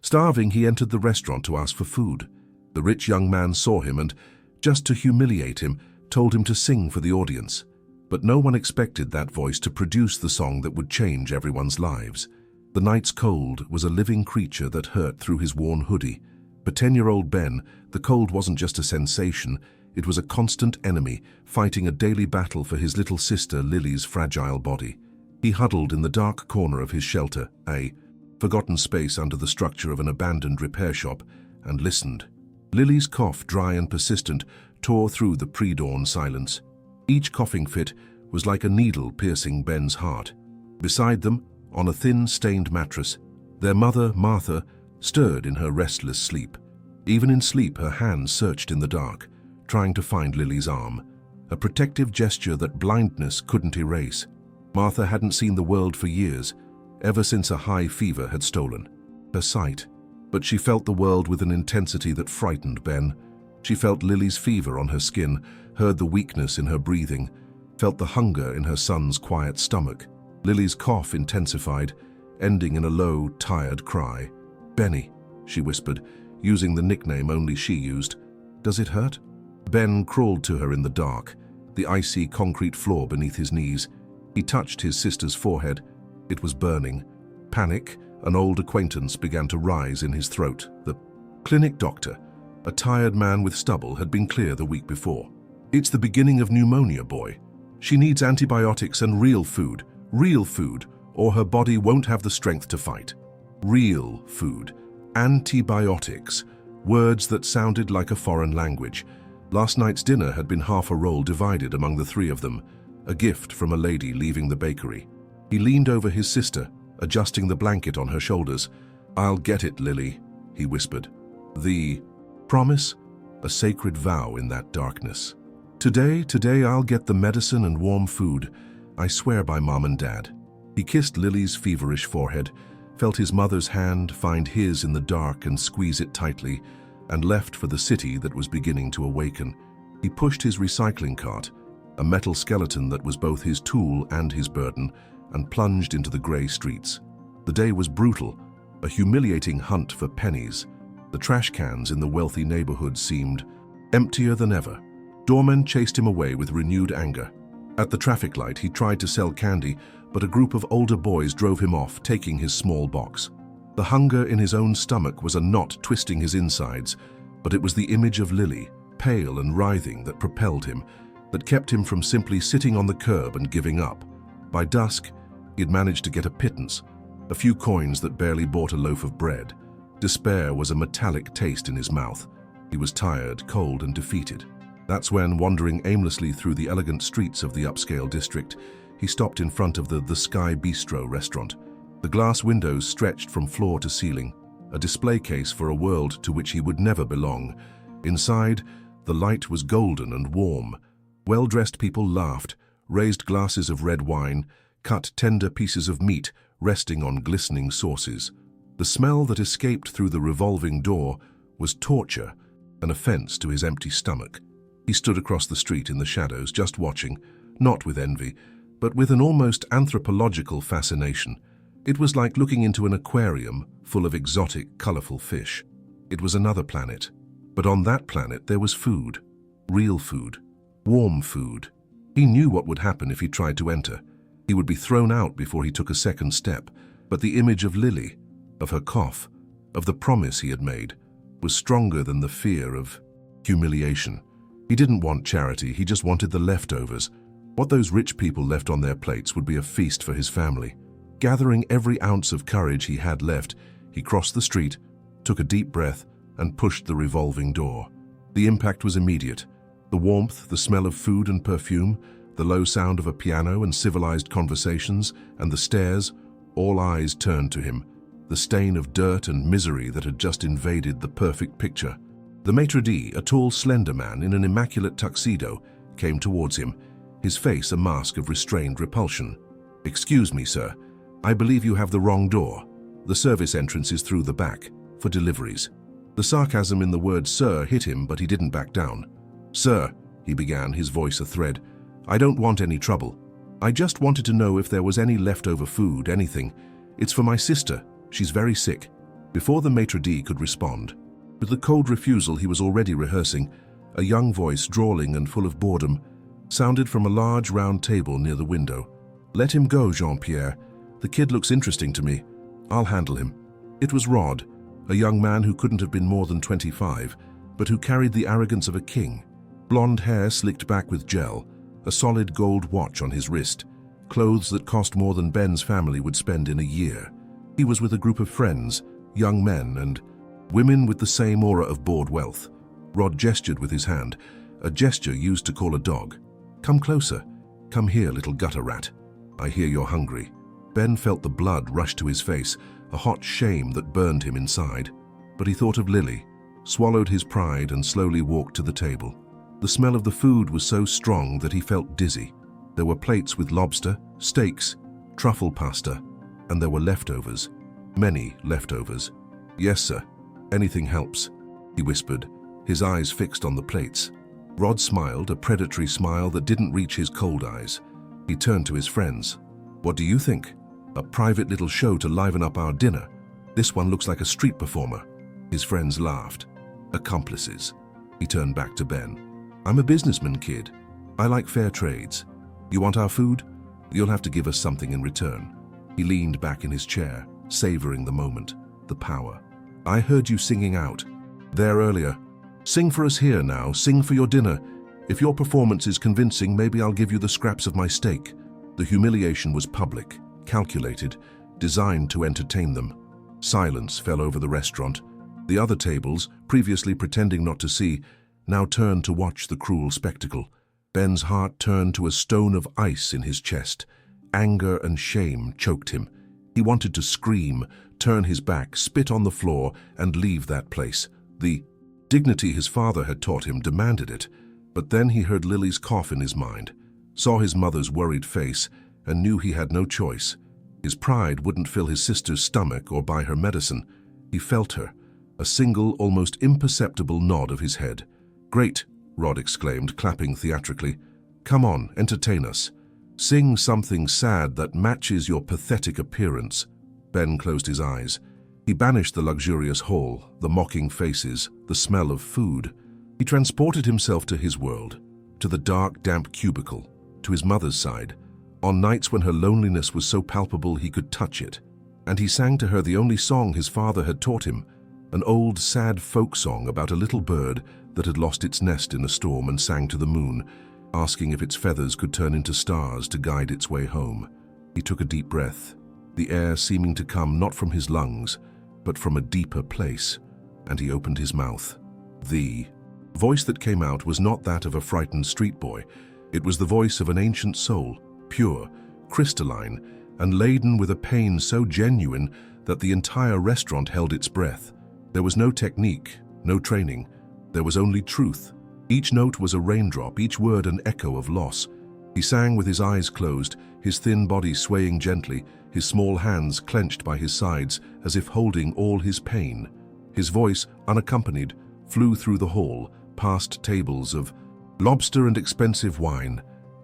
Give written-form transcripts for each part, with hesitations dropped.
Starving, he entered the restaurant to ask for food. The rich young man saw him and, just to humiliate him, told him to sing for the audience. But no one expected that voice to produce the song that would change everyone's lives. The night's cold was a living creature that hurt through his worn hoodie. For 10-year-old Ben, the cold wasn't just a sensation, it was a constant enemy, fighting a daily battle for his little sister Lily's fragile body. He huddled in the dark corner of his shelter, a forgotten space under the structure of an abandoned repair shop, and listened. Lily's cough, dry and persistent, tore through the pre-dawn silence. Each coughing fit was like a needle piercing Ben's heart. Beside them, on a thin, stained mattress, their mother, Martha, stirred in her restless sleep. Even in sleep, her hands searched in the dark, trying to find Lily's arm, a protective gesture that blindness couldn't erase. Martha hadn't seen the world for years, ever since a high fever had stolen her sight. But she felt the world with an intensity that frightened Ben. She felt Lily's fever on her skin, heard the weakness in her breathing, felt the hunger in her son's quiet stomach. Lily's cough intensified, ending in a low, tired cry. "Benny," she whispered, using the nickname only she used. "Does it hurt?" Ben crawled to her in the dark, the icy concrete floor beneath his knees. He touched his sister's forehead. It was burning. Panic, an old acquaintance, began to rise in his throat. The clinic doctor, a tired man with stubble, had been clear the week before. "It's the beginning of pneumonia, boy. She needs antibiotics and real food, or her body won't have the strength to fight." Real food. Antibiotics. Words that sounded like a foreign language. Last night's dinner had been half a roll divided among the three of them, a gift from a lady leaving the bakery. He leaned over his sister, adjusting the blanket on her shoulders. "I'll get it, Lily," he whispered. The promise, a sacred vow in that darkness. Today I'll get the medicine and warm food. I swear by Mom and Dad." He kissed Lily's feverish forehead, felt his mother's hand find his in the dark and squeeze it tightly, and left for the city that was beginning to awaken. He pushed his recycling cart, a metal skeleton that was both his tool and his burden, and plunged into the grey streets. The day was brutal, a humiliating hunt for pennies. The trash cans in the wealthy neighborhood seemed emptier than ever. Doormen chased him away with renewed anger. At the traffic light, he tried to sell candy, but a group of older boys drove him off, taking his small box. The hunger in his own stomach was a knot twisting his insides, but it was the image of Lily, pale and writhing, that propelled him, that kept him from simply sitting on the curb and giving up. By dusk, he had managed to get a pittance, a few coins that barely bought a loaf of bread. Despair was a metallic taste in his mouth. He was tired, cold, and defeated. That's when, wandering aimlessly through the elegant streets of the upscale district, he stopped in front of the Sky Bistro restaurant. The glass windows stretched from floor to ceiling, a display case for a world to which he would never belong. Inside, the light was golden and warm. Well-dressed people laughed, raised glasses of red wine, cut tender pieces of meat resting on glistening sauces. The smell that escaped through the revolving door was torture, an offense to his empty stomach. He stood across the street in the shadows, just watching, not with envy, but with an almost anthropological fascination. It was like looking into an aquarium full of exotic, colorful fish. It was another planet, but on that planet there was food, real food, warm food. He knew what would happen if he tried to enter. He would be thrown out before he took a second step, but the image of Lily, of her cough, of the promise he had made, was stronger than the fear of humiliation. He didn't want charity, he just wanted the leftovers. What those rich people left on their plates would be a feast for his family. Gathering every ounce of courage he had left, he crossed the street, took a deep breath, and pushed the revolving door. The impact was immediate. The warmth, the smell of food and perfume, the low sound of a piano and civilized conversations, and the stares, all eyes turned to him, the stain of dirt and misery that had just invaded the perfect picture. The maitre d', a tall, slender man in an immaculate tuxedo, came towards him, his face a mask of restrained repulsion. "Excuse me, sir. I believe you have the wrong door. The service entrance is through the back, for deliveries." The sarcasm in the word "sir" hit him, but he didn't back down. "Sir," he began, his voice a thread, "I don't want any trouble. I just wanted to know if there was any leftover food, anything. It's for my sister. She's very sick." Before the maitre d' could respond, with the cold refusal he was already rehearsing, a young voice, drawling and full of boredom, sounded from a large round table near the window. "Let him go, Jean-Pierre. The kid looks interesting to me. I'll handle him." It was Rod, a young man who couldn't have been more than 25, but who carried the arrogance of a king. Blonde hair slicked back with gel, a solid gold watch on his wrist, clothes that cost more than Ben's family would spend in a year. He was with a group of friends, young men and women with the same aura of bored wealth. Rod gestured with his hand, a gesture used to call a dog. "Come closer. Come here, little gutter rat. I hear you're hungry." Ben felt the blood rush to his face, a hot shame that burned him inside. But he thought of Lily, swallowed his pride and slowly walked to the table. The smell of the food was so strong that he felt dizzy. There were plates with lobster, steaks, truffle pasta, and there were leftovers. Many leftovers. "Yes, sir. Anything helps," he whispered, his eyes fixed on the plates. Rod smiled, a predatory smile that didn't reach his cold eyes. He turned to his friends. "What do you think? A private little show to liven up our dinner? This one looks like a street performer." His friends laughed. "Accomplices." He turned back to Ben. "I'm a businessman, kid. I like fair trades. You want our food? You'll have to give us something in return." He leaned back in his chair, savoring the moment, the power. "I heard you singing out there earlier. Sing for us here now, sing for your dinner. If your performance is convincing, maybe I'll give you the scraps of my steak." The humiliation was public, calculated, designed to entertain them. Silence fell over the restaurant. The other tables, previously pretending not to see, now turned to watch the cruel spectacle. Ben's heart turned to a stone of ice in his chest. Anger and shame choked him. He wanted to scream, turn his back, spit on the floor, and leave that place. The dignity his father had taught him demanded it. But then he heard Lily's cough in his mind, saw his mother's worried face, and knew he had no choice. His pride wouldn't fill his sister's stomach or buy her medicine. He felt her, a single, almost imperceptible nod of his head. "Great," Rod exclaimed, clapping theatrically. "Come on, entertain us. Sing something sad that matches your pathetic appearance." Ben closed his eyes. He banished the luxurious hall, the mocking faces, the smell of food. He transported himself to his world, to the dark, damp cubicle, to his mother's side, on nights when her loneliness was so palpable he could touch it. And he sang to her the only song his father had taught him, an old, sad folk song about a little bird that had lost its nest in a storm and sang to the moon, asking if its feathers could turn into stars to guide its way home. He took a deep breath, the air seeming to come not from his lungs, but from a deeper place, and he opened his mouth. The voice that came out was not that of a frightened street boy. It was the voice of an ancient soul, pure, crystalline, and laden with a pain so genuine that the entire restaurant held its breath. There was no technique, no training. There was only truth. Each note was a raindrop, each word an echo of loss. He sang with his eyes closed, his thin body swaying gently, his small hands clenched by his sides as if holding all his pain. His voice, unaccompanied, flew through the hall, past tables of lobster and expensive wine,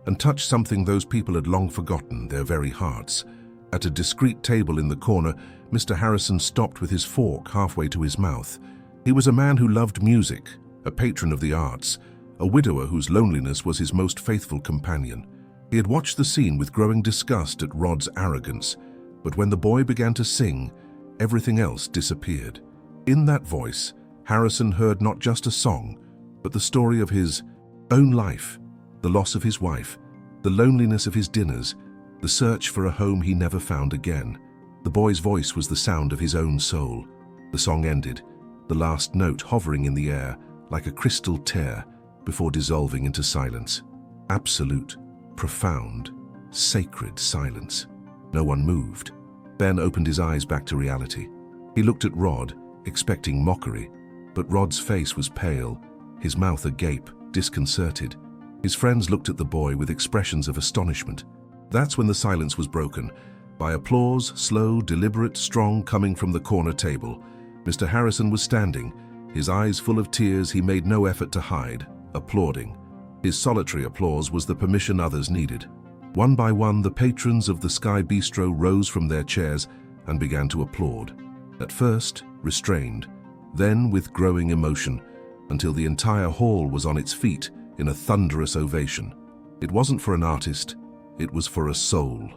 and touched something those people had long forgotten, their very hearts. At a discreet table in the corner, Mr. Harrison stopped with his fork halfway to his mouth. He was a man who loved music, a patron of the arts, a widower whose loneliness was his most faithful companion. He had watched the scene with growing disgust at Rod's arrogance, but when the boy began to sing, everything else disappeared. In that voice, Harrison heard not just a song, but the story of his own life, the loss of his wife, the loneliness of his dinners, the search for a home he never found again. The boy's voice was the sound of his own soul. The song ended, the last note hovering in the air like a crystal tear before dissolving into silence. Absolute, profound, sacred silence. No one moved. Ben opened his eyes back to reality. He looked at Rod, expecting mockery, but Rod's face was pale, his mouth agape, disconcerted. His friends looked at the boy with expressions of astonishment. That's when the silence was broken, by applause, slow, deliberate, strong, coming from the corner table. Mr. Harrison was standing, his eyes full of tears he made no effort to hide, applauding. His solitary applause was the permission others needed. One by one, the patrons of the Sky Bistro rose from their chairs and began to applaud. At first, restrained, then with growing emotion, until the entire hall was on its feet in a thunderous ovation. It wasn't for an artist, it was for a soul.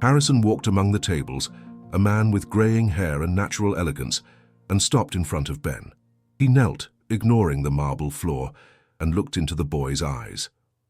Harrison walked among the tables, a man with graying hair and natural elegance, and stopped in front of Ben. He knelt, ignoring the marble floor, and looked into the boy's eyes.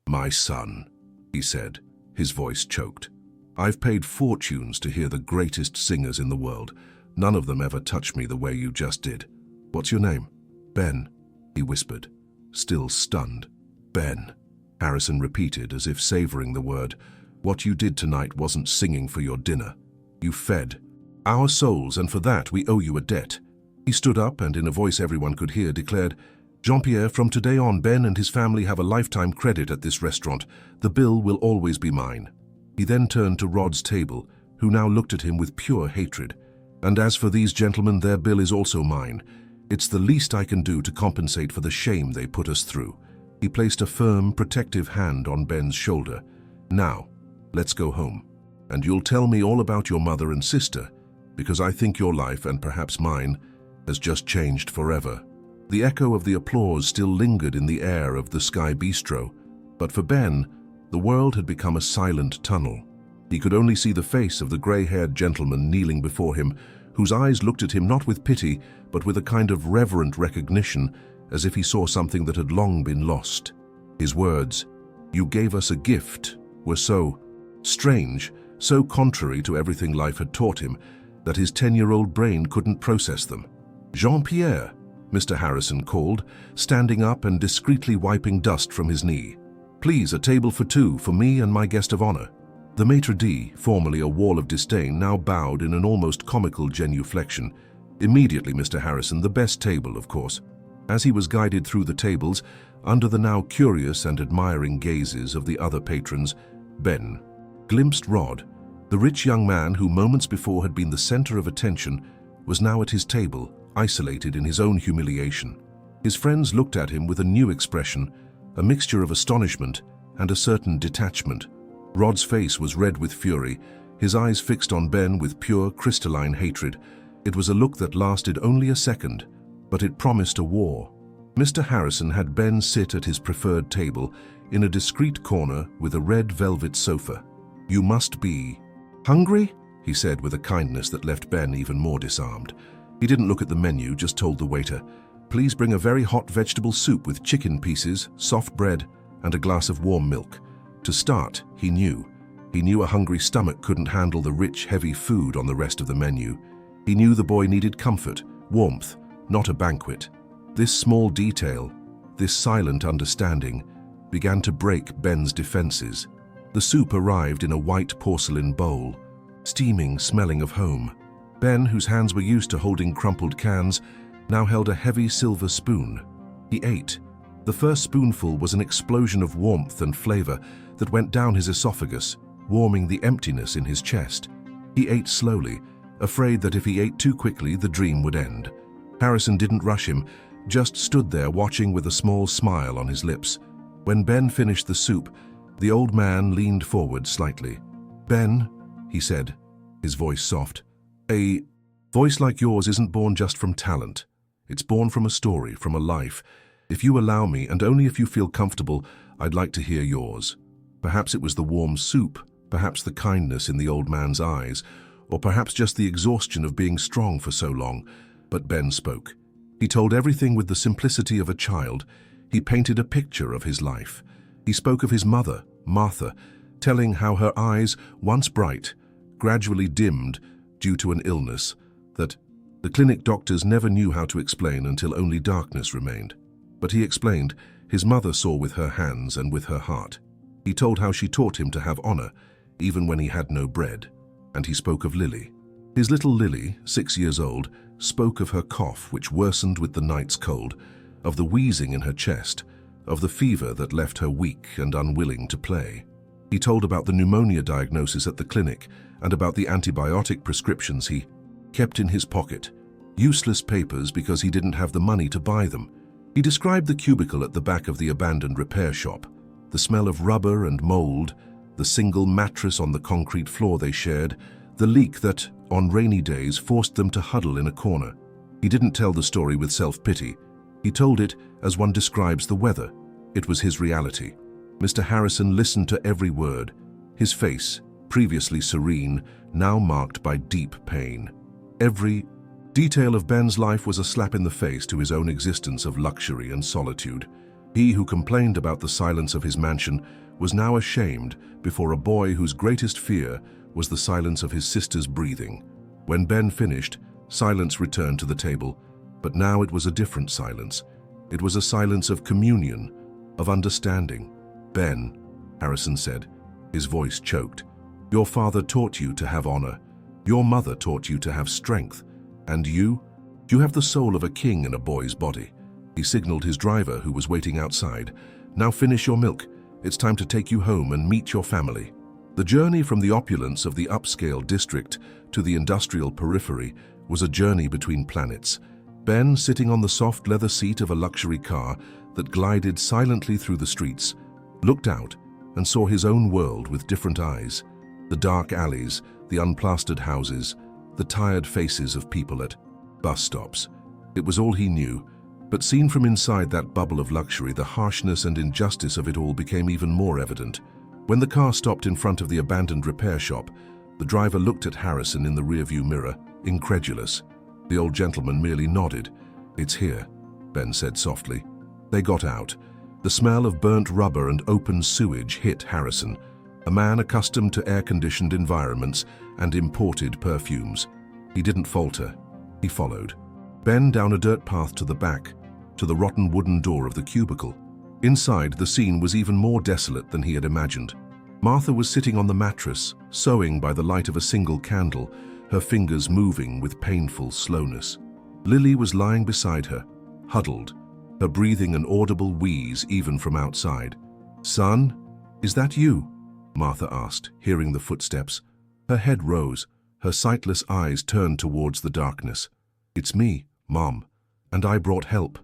"My son," he said, his voice choked. "I've paid fortunes to hear the greatest singers in the world. None of them ever touched me the way you just did. What's your name?" "Ben," he whispered, still stunned. "Ben," Harrison repeated as if savoring the word. "What you did tonight wasn't singing for your dinner. You fed our souls, and for that we owe you a debt." He stood up and, in a voice everyone could hear, declared, "Jean-Pierre, from today on, Ben and his family have a lifetime credit at this restaurant. The bill will always be mine." He then turned to Rod's table, who now looked at him with pure hatred. "And as for these gentlemen, their bill is also mine. It's the least I can do to compensate for the shame they put us through." He placed a firm, protective hand on Ben's shoulder. "Now, let's go home. And you'll tell me all about your mother and sister, because I think your life, and perhaps mine, has just changed forever." The echo of the applause still lingered in the air of the Sky Bistro, but for Ben, the world had become a silent tunnel. He could only see the face of the grey-haired gentleman kneeling before him, whose eyes looked at him not with pity, but with a kind of reverent recognition, as if he saw something that had long been lost. His words, "You gave us a gift," were so strange, so contrary to everything life had taught him, that his 10-year-old brain couldn't process them. "Jean-Pierre," Mr. Harrison called, standing up and discreetly wiping dust from his knee. "Please, a table for two, for me and my guest of honor." The maitre d', formerly a wall of disdain, now bowed in an almost comical genuflection. Immediately, Mr. Harrison, the best table, of course. As he was guided through the tables, under the now curious and admiring gazes of the other patrons, Ben glimpsed Rod. The rich young man who moments before had been the center of attention was now at his table, isolated in his own humiliation. His friends looked at him with a new expression, a mixture of astonishment and a certain detachment. Rod's face was red with fury, his eyes fixed on Ben with pure, crystalline hatred. It was a look that lasted only a second, but it promised a war. Mr. Harrison had Ben sit at his preferred table in a discreet corner with a red velvet sofa. "You must be hungry?" he said with a kindness that left Ben even more disarmed. He didn't look at the menu, just told the waiter, "Please bring a very hot vegetable soup with chicken pieces, soft bread, and a glass of warm milk." To start, he knew a hungry stomach couldn't handle the rich, heavy food on the rest of the menu. He knew the boy needed comfort, warmth, not a banquet. This small detail, this silent understanding, began to break Ben's defenses. The soup arrived in a white porcelain bowl, steaming, smelling of home. Ben, whose hands were used to holding crumpled cans, now held a heavy silver spoon. He ate. The first spoonful was an explosion of warmth and flavor that went down his esophagus, warming the emptiness in his chest. He ate slowly, afraid that if he ate too quickly, the dream would end. Harrison didn't rush him, just stood there watching with a small smile on his lips. When Ben finished the soup, the old man leaned forward slightly. "Ben," he said, his voice soft, "a voice like yours isn't born just from talent. It's born from a story, from a life. If you allow me, and only if you feel comfortable, I'd like to hear yours." Perhaps it was the warm soup, perhaps the kindness in the old man's eyes, or perhaps just the exhaustion of being strong for so long. But Ben spoke. He told everything with the simplicity of a child. He painted a picture of his life. He spoke of his mother, Martha, telling how her eyes, once bright, gradually dimmed due to an illness that the clinic doctors never knew how to explain until only darkness remained. But he explained, his mother saw with her hands and with her heart. He told how she taught him to have honor, even when he had no bread. And he spoke of Lily. His little Lily, 6 years old, spoke of her cough, which worsened with the night's cold, of the wheezing in her chest, of the fever that left her weak and unwilling to play. He told about the pneumonia diagnosis at the clinic and about the antibiotic prescriptions he kept in his pocket, useless papers because he didn't have the money to buy them. He described the cubicle at the back of the abandoned repair shop, the smell of rubber and mold, the single mattress on the concrete floor they shared, the leak that, on rainy days, forced them to huddle in a corner. He didn't tell the story with self-pity. He told it as one describes the weather. It was his reality. Mr. Harrison listened to every word. His face, previously serene, now marked by deep pain. Every detail of Ben's life was a slap in the face to his own existence of luxury and solitude. He who complained about the silence of his mansion was now ashamed before a boy whose greatest fear was the silence of his sister's breathing. When Ben finished, silence returned to the table, but now it was a different silence. It was a silence of communion, of understanding. "Ben," Harrison said, his voice choked, "your father taught you to have honor. Your mother taught you to have strength. And you have the soul of a king in a boy's body." He signaled his driver, who was waiting outside. "Now finish your milk. It's time to take you home and meet your family." The journey from the opulence of the upscale district to the industrial periphery was a journey between planets. Ben, sitting on the soft leather seat of a luxury car that glided silently through the streets, looked out and saw his own world with different eyes. The dark alleys, the unplastered houses, the tired faces of people at bus stops. It was all he knew, but seen from inside that bubble of luxury, the harshness and injustice of it all became even more evident. When the car stopped in front of the abandoned repair shop, the driver looked at Harrison in the rearview mirror, incredulous. The old gentleman merely nodded. "It's here," Ben said softly. They got out. The smell of burnt rubber and open sewage hit Harrison, a man accustomed to air-conditioned environments and imported perfumes. He didn't falter. He followed Ben down a dirt path to the back, to the rotten wooden door of the cubicle. Inside, the scene was even more desolate than he had imagined. Martha was sitting on the mattress, sewing by the light of a single candle, her fingers moving with painful slowness. Lily was lying beside her, huddled, her breathing an audible wheeze even from outside. "Son, is that you?" Martha asked, hearing the footsteps. Her head rose, her sightless eyes turned towards the darkness. "It's me, Mom, and I brought help."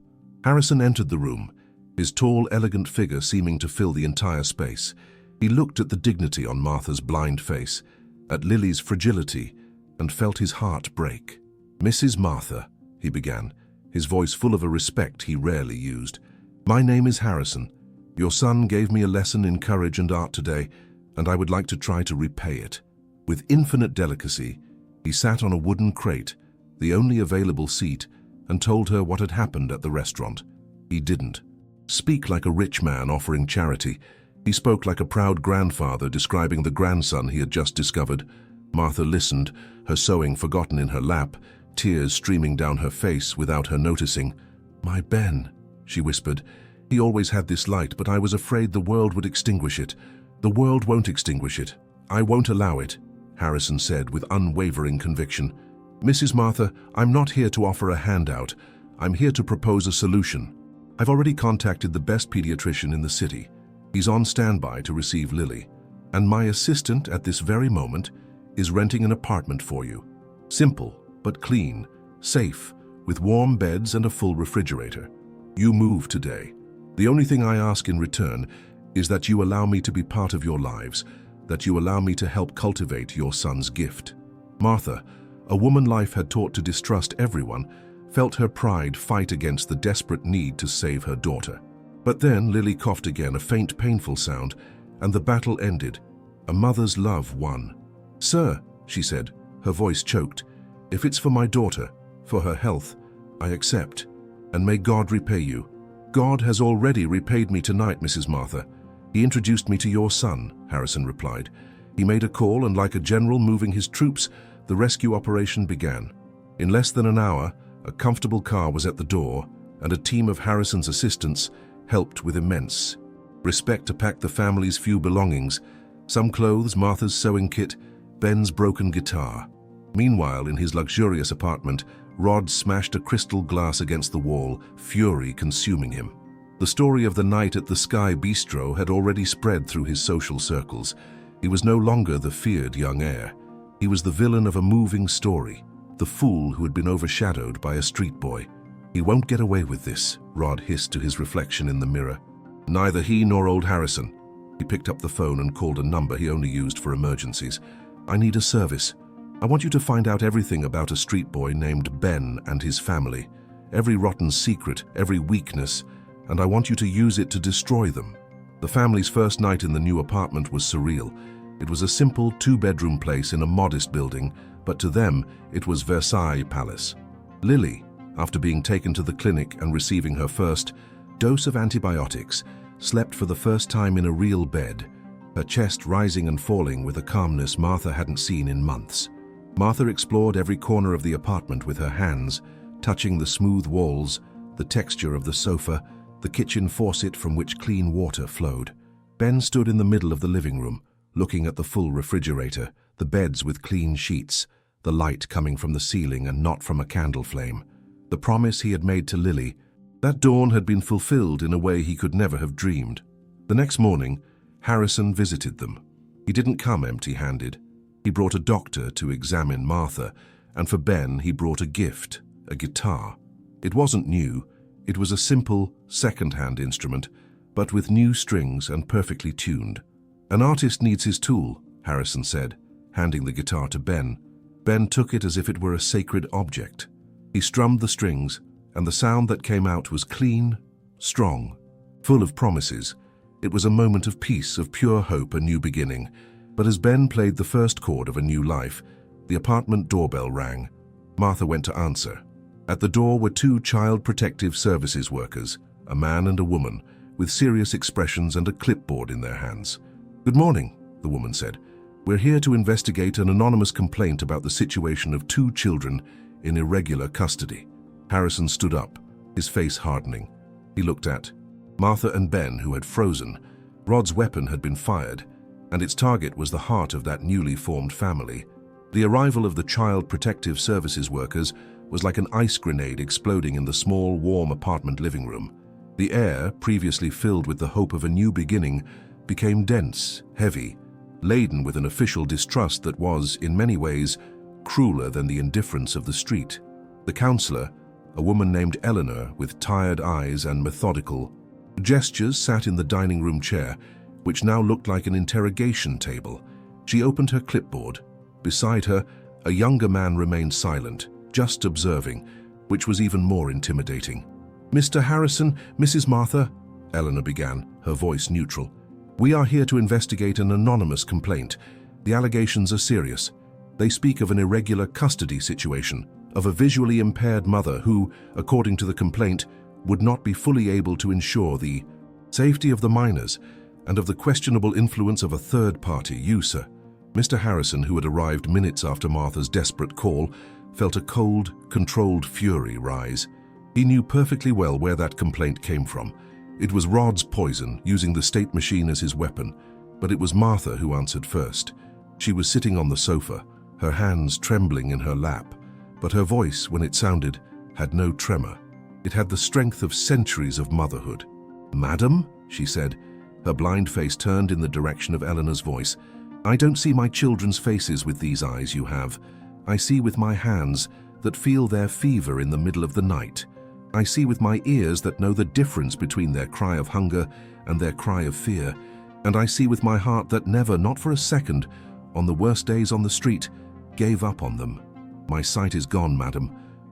Harrison entered the room, his tall, elegant figure seeming to fill the entire space. He looked at the dignity on Martha's blind face, at Lily's fragility, and felt his heart break. "Mrs. Martha," he began, his voice full of a respect he rarely used. "My name is Harrison. Your son gave me a lesson in courage and art today, and I would like to try to repay it." With infinite delicacy, he sat on a wooden crate, the only available seat, and told her what had happened at the restaurant. He didn't speak like a rich man offering charity. He spoke like a proud grandfather describing the grandson he had just discovered. Martha listened, her sewing forgotten in her lap, tears streaming down her face without her noticing. "My Ben," she whispered. "He always had this light, but I was afraid the world would extinguish it." "The world won't extinguish it. I won't allow it," Harrison said with unwavering conviction. "Mrs. Martha, I'm not here to offer a handout. I'm here to propose a solution. I've already contacted the best pediatrician in the city. He's on standby to receive Lily. And my assistant at this very moment is renting an apartment for you. Simple, but clean, safe, with warm beds and a full refrigerator. You move today. The only thing I ask in return is that you allow me to be part of your lives, that you allow me to help cultivate your son's gift." Martha, a woman life had taught to distrust everyone, felt her pride fight against the desperate need to save her daughter. But then Lily coughed again, a faint, painful sound, and the battle ended. A mother's love won. "Sir," she said, her voice choked, "if it's for my daughter, for her health, I accept, and may God repay you." "God has already repaid me tonight, Mrs. Martha. He introduced me to your son," Harrison replied. "He made a call, and like a general moving his troops, the rescue operation began. In less than an hour, a comfortable car was at the door, and a team of Harrison's assistants helped with immense respect to pack the family's few belongings, some clothes, Martha's sewing kit, Ben's broken guitar. Meanwhile, in his luxurious apartment, Rod smashed a crystal glass against the wall, fury consuming him. The story of the night at the Sky Bistro had already spread through his social circles. He was no longer the feared young heir. He was the villain of a moving story, the fool who had been overshadowed by a street boy. "He won't get away with this," Rod hissed to his reflection in the mirror. Neither he nor old Harrison. He picked up the phone and called a number he only used for emergencies. "I need a service. I want you to find out everything about a street boy named Ben and his family, every rotten secret, every weakness, and I want you to use it to destroy them. The family's first night in the new apartment was surreal. It was a simple two-bedroom place in a modest building, but to them, it was Versailles Palace. Lily, after being taken to the clinic and receiving her first dose of antibiotics, slept for the first time in a real bed, her chest rising and falling with a calmness Martha hadn't seen in months. Martha explored every corner of the apartment with her hands, touching the smooth walls, the texture of the sofa, the kitchen faucet from which clean water flowed. Ben stood in the middle of the living room, looking at the full refrigerator, the beds with clean sheets, the light coming from the ceiling and not from a candle flame. The promise he had made to Lily, that dawn had been fulfilled in a way he could never have dreamed. The next morning, Harrison visited them. He didn't come empty-handed. He brought a doctor to examine Martha, and for Ben he brought a gift, a guitar. It wasn't new. It was a simple, second-hand instrument, but with new strings and perfectly tuned. An artist needs his tool, Harrison said, handing the guitar to Ben. Ben took it as if it were a sacred object. He strummed the strings, and the sound that came out was clean, strong, full of promises. It was a moment of peace, of pure hope, a new beginning. But as Ben played the first chord of a new life, the apartment doorbell rang. Martha went to answer. At the door were two Child Protective Services workers, a man and a woman, with serious expressions and a clipboard in their hands. "Good morning," the woman said. "We're here to investigate an anonymous complaint about the situation of two children in irregular custody." Harrison stood up, his face hardening. He looked at Martha and Ben, who had frozen. Rod's weapon had been fired, and its target was the heart of that newly formed family. The arrival of the Child Protective Services workers was like an ice grenade exploding in the small, warm apartment living room. The air, previously filled with the hope of a new beginning, became dense, heavy, laden with an official distrust that was, in many ways, crueler than the indifference of the street. The counselor, a woman named Eleanor with tired eyes and methodical gestures, sat in the dining room chair, which now looked like an interrogation table. She opened her clipboard. Beside her, a younger man remained silent, just observing, which was even more intimidating. "Mr. Harrison, Mrs. Martha," Eleanor began, her voice neutral. "We are here to investigate an anonymous complaint. The allegations are serious. They speak of an irregular custody situation, of a visually impaired mother who, according to the complaint, would not be fully able to ensure the safety of the minors and of the questionable influence of a third party, you, sir." Mr. Harrison, who had arrived minutes after Martha's desperate call, felt a cold, controlled fury rise. He knew perfectly well where that complaint came from. It was Rod's poison, using the state machine as his weapon. But it was Martha who answered first. She was sitting on the sofa, her hands trembling in her lap, but her voice, when it sounded, had no tremor. It had the strength of centuries of motherhood. "Madam," she said, her blind face turned in the direction of Eleanor's voice, "I don't see my children's faces with these eyes you have. I see with my hands that feel their fever in the middle of the night. I see with my ears that know the difference between their cry of hunger and their cry of fear. And I see with my heart that never, not for a second, on the worst days on the street, gave up on them. My sight is gone, madam,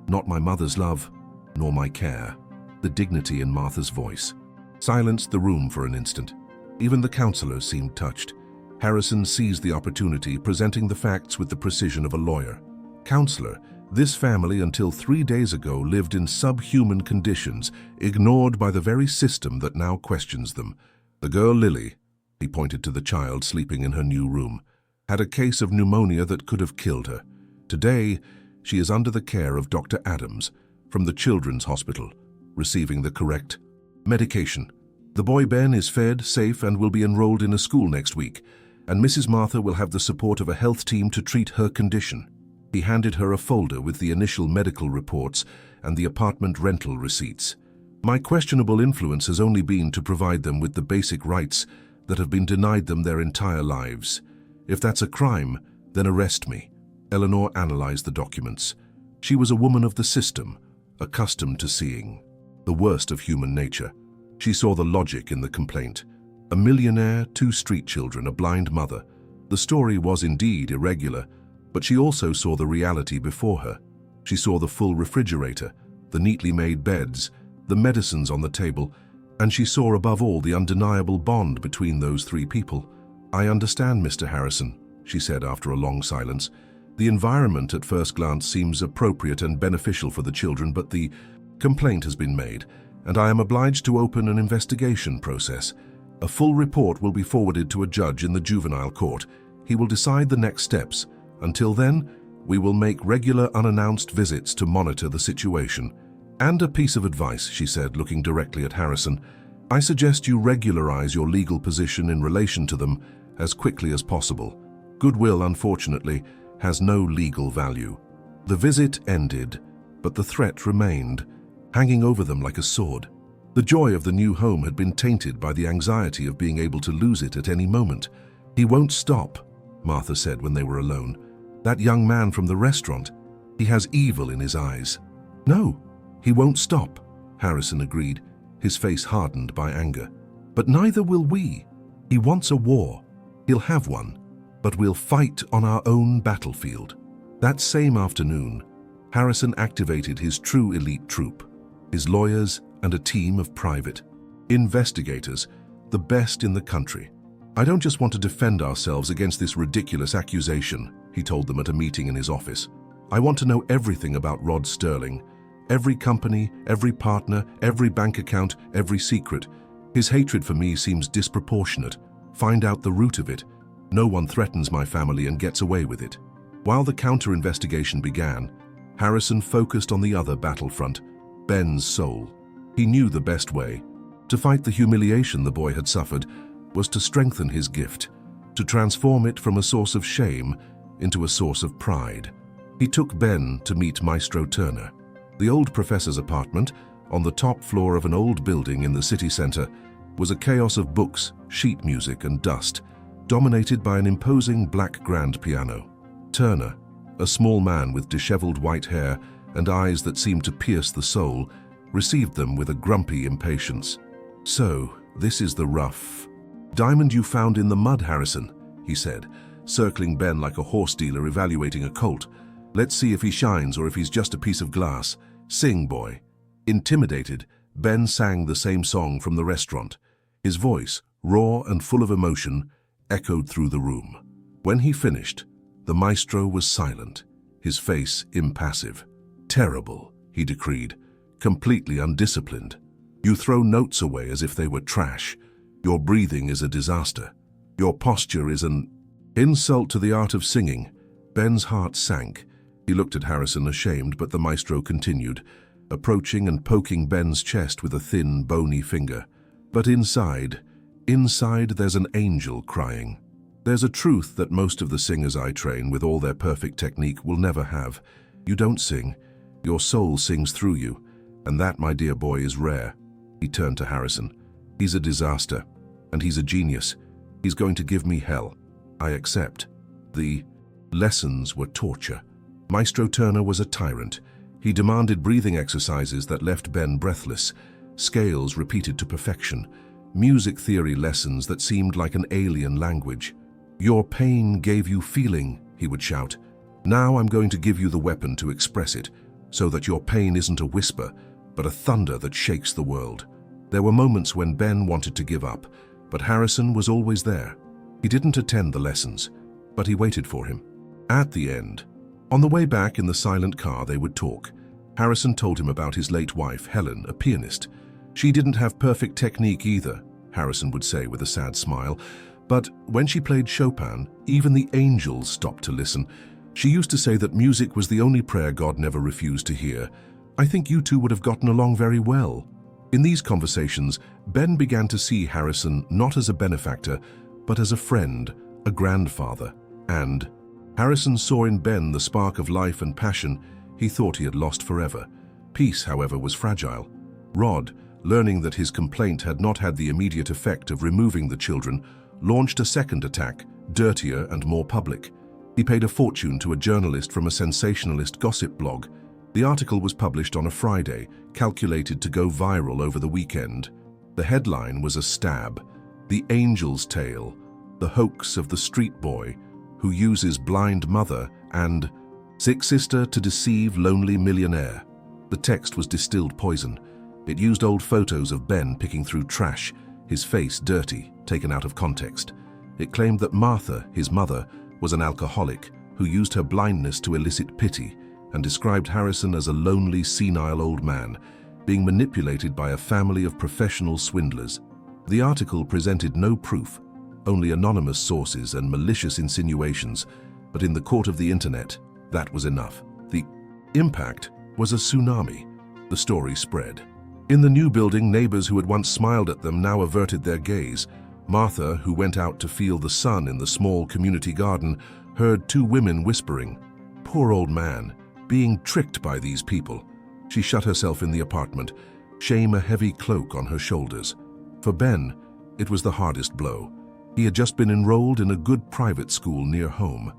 not my mother's love, nor my care." The dignity in Martha's voice silenced the room for an instant. Even the counselors seemed touched. Harrison seized the opportunity, presenting the facts with the precision of a lawyer. "Counselor, this family until 3 days ago lived in subhuman conditions, ignored by the very system that now questions them. The girl Lily," he pointed to the child sleeping in her new room, "had a case of pneumonia that could have killed her. Today, she is under the care of Dr. Adams from the Children's Hospital, receiving the correct medication. The boy Ben is fed, safe, and will be enrolled in a school next week, and Mrs. Martha will have the support of a health team to treat her condition." He handed her a folder with the initial medical reports and the apartment rental receipts. "My questionable influence has only been to provide them with the basic rights that have been denied them their entire lives. If that's a crime, then arrest me." Eleanor analyzed the documents. She was a woman of the system, accustomed to seeing the worst of human nature. She saw the logic in the complaint. A millionaire, 2 street children, a blind mother. The story was indeed irregular, But she also saw the reality before her. She saw the full refrigerator, the neatly made beds, the medicines on the table, and she saw above all the undeniable bond between those three people. "I understand, Mr. Harrison," she said after a long silence. "The environment at first glance seems appropriate and beneficial for the children, but the complaint has been made, and I am obliged to open an investigation process. A full report will be forwarded to a judge in the juvenile court. He will decide the next steps. Until then, we will make regular unannounced visits to monitor the situation. And a piece of advice," she said, looking directly at Harrison. "I suggest you regularize your legal position in relation to them as quickly as possible. Goodwill, unfortunately, has no legal value." The visit ended, but the threat remained, hanging over them like a sword. The joy of the new home had been tainted by the anxiety of being able to lose it at any moment. "He won't stop," Martha said when they were alone. "That young man from the restaurant, he has evil in his eyes." "No, he won't stop," Harrison agreed, his face hardened by anger. "But neither will we. He wants a war. He'll have one, but we'll fight on our own battlefield." That same afternoon, Harrison activated his true elite troop, his lawyers and a team of private investigators, the best in the country. "I don't just want to defend ourselves against this ridiculous accusation," he told them at a meeting in his office. "I want to know everything about Rod Sterling. Every company, every partner, every bank account, every secret. His hatred for me seems disproportionate. Find out the root of it. No one threatens my family and gets away with it." While the counter-investigation began, Harrison focused on the other battlefront, Ben's soul. He knew the best way to fight the humiliation the boy had suffered was to strengthen his gift, to transform it from a source of shame into a source of pride. He took Ben to meet Maestro Turner. The old professor's apartment, on the top floor of an old building in the city center, was a chaos of books, sheet music, and dust, dominated by an imposing black grand piano. Turner, a small man with disheveled white hair and eyes that seemed to pierce the soul, received them with a grumpy impatience. "So, this is the rough diamond you found in the mud, Harrison," he said, circling Ben like a horse dealer evaluating a colt. "Let's see if he shines or if he's just a piece of glass. Sing, boy." Intimidated, Ben sang the same song from the restaurant. His voice, raw and full of emotion, echoed through the room. When he finished, the maestro was silent, his face impassive. "Terrible," he decreed, "completely undisciplined. You throw notes away as if they were trash. Your breathing is a disaster. Your posture is an insult to the art of singing." Ben's heart sank. He looked at Harrison ashamed, but the maestro continued, approaching and poking Ben's chest with a thin, bony finger. "But inside there's an angel crying. There's a truth that most of the singers I train with all their perfect technique will never have. You don't sing. Your soul sings through you, and that, my dear boy, is rare." He turned to Harrison. "He's a disaster, and he's a genius. He's going to give me hell. I accept." The lessons were torture. Maestro Turner was a tyrant. He demanded breathing exercises that left Ben breathless, scales repeated to perfection, music theory lessons that seemed like an alien language. "Your pain gave you feeling," he would shout. "Now I'm going to give you the weapon to express it, so that your pain isn't a whisper, but a thunder that shakes the world." There were moments when Ben wanted to give up, but Harrison was always there. He didn't attend the lessons, but he waited for him. At the end, on the way back in the silent car, they would talk. Harrison told him about his late wife, Helen, a pianist. "She didn't have perfect technique either," Harrison would say with a sad smile, "but when she played Chopin, even the angels stopped to listen. She used to say that music was the only prayer God never refused to hear. I think you two would have gotten along very well." In these conversations, Ben began to see Harrison not as a benefactor, but as a friend, a grandfather, and Harrison saw in Ben the spark of life and passion he thought he had lost forever. Peace, however, was fragile. Rod, learning that his complaint had not had the immediate effect of removing the children, launched a second attack, dirtier and more public. He paid a fortune to a journalist from a sensationalist gossip blog. The article was published on a Friday, calculated to go viral over the weekend. The headline was a stab: "The Angel's Tale, the hoax of the street boy, who uses blind mother, and sick sister to deceive lonely millionaire. The text was distilled poison. It used old photos of Ben picking through trash, his face dirty, taken out of context. It claimed that Martha, his mother, was an alcoholic who used her blindness to elicit pity, and described Harrison as a lonely, senile old man, being manipulated by a family of professional swindlers. The article presented no proof, only anonymous sources and malicious insinuations, but in the court of the internet, that was enough. The impact was a tsunami. The story spread. In the new building, neighbors who had once smiled at them now averted their gaze. Martha, who went out to feel the sun in the small community garden, heard two women whispering. Poor old man, being tricked by these people. She shut herself in the apartment, shame a heavy cloak on her shoulders. For Ben, it was the hardest blow. He had just been enrolled in a good private school near home,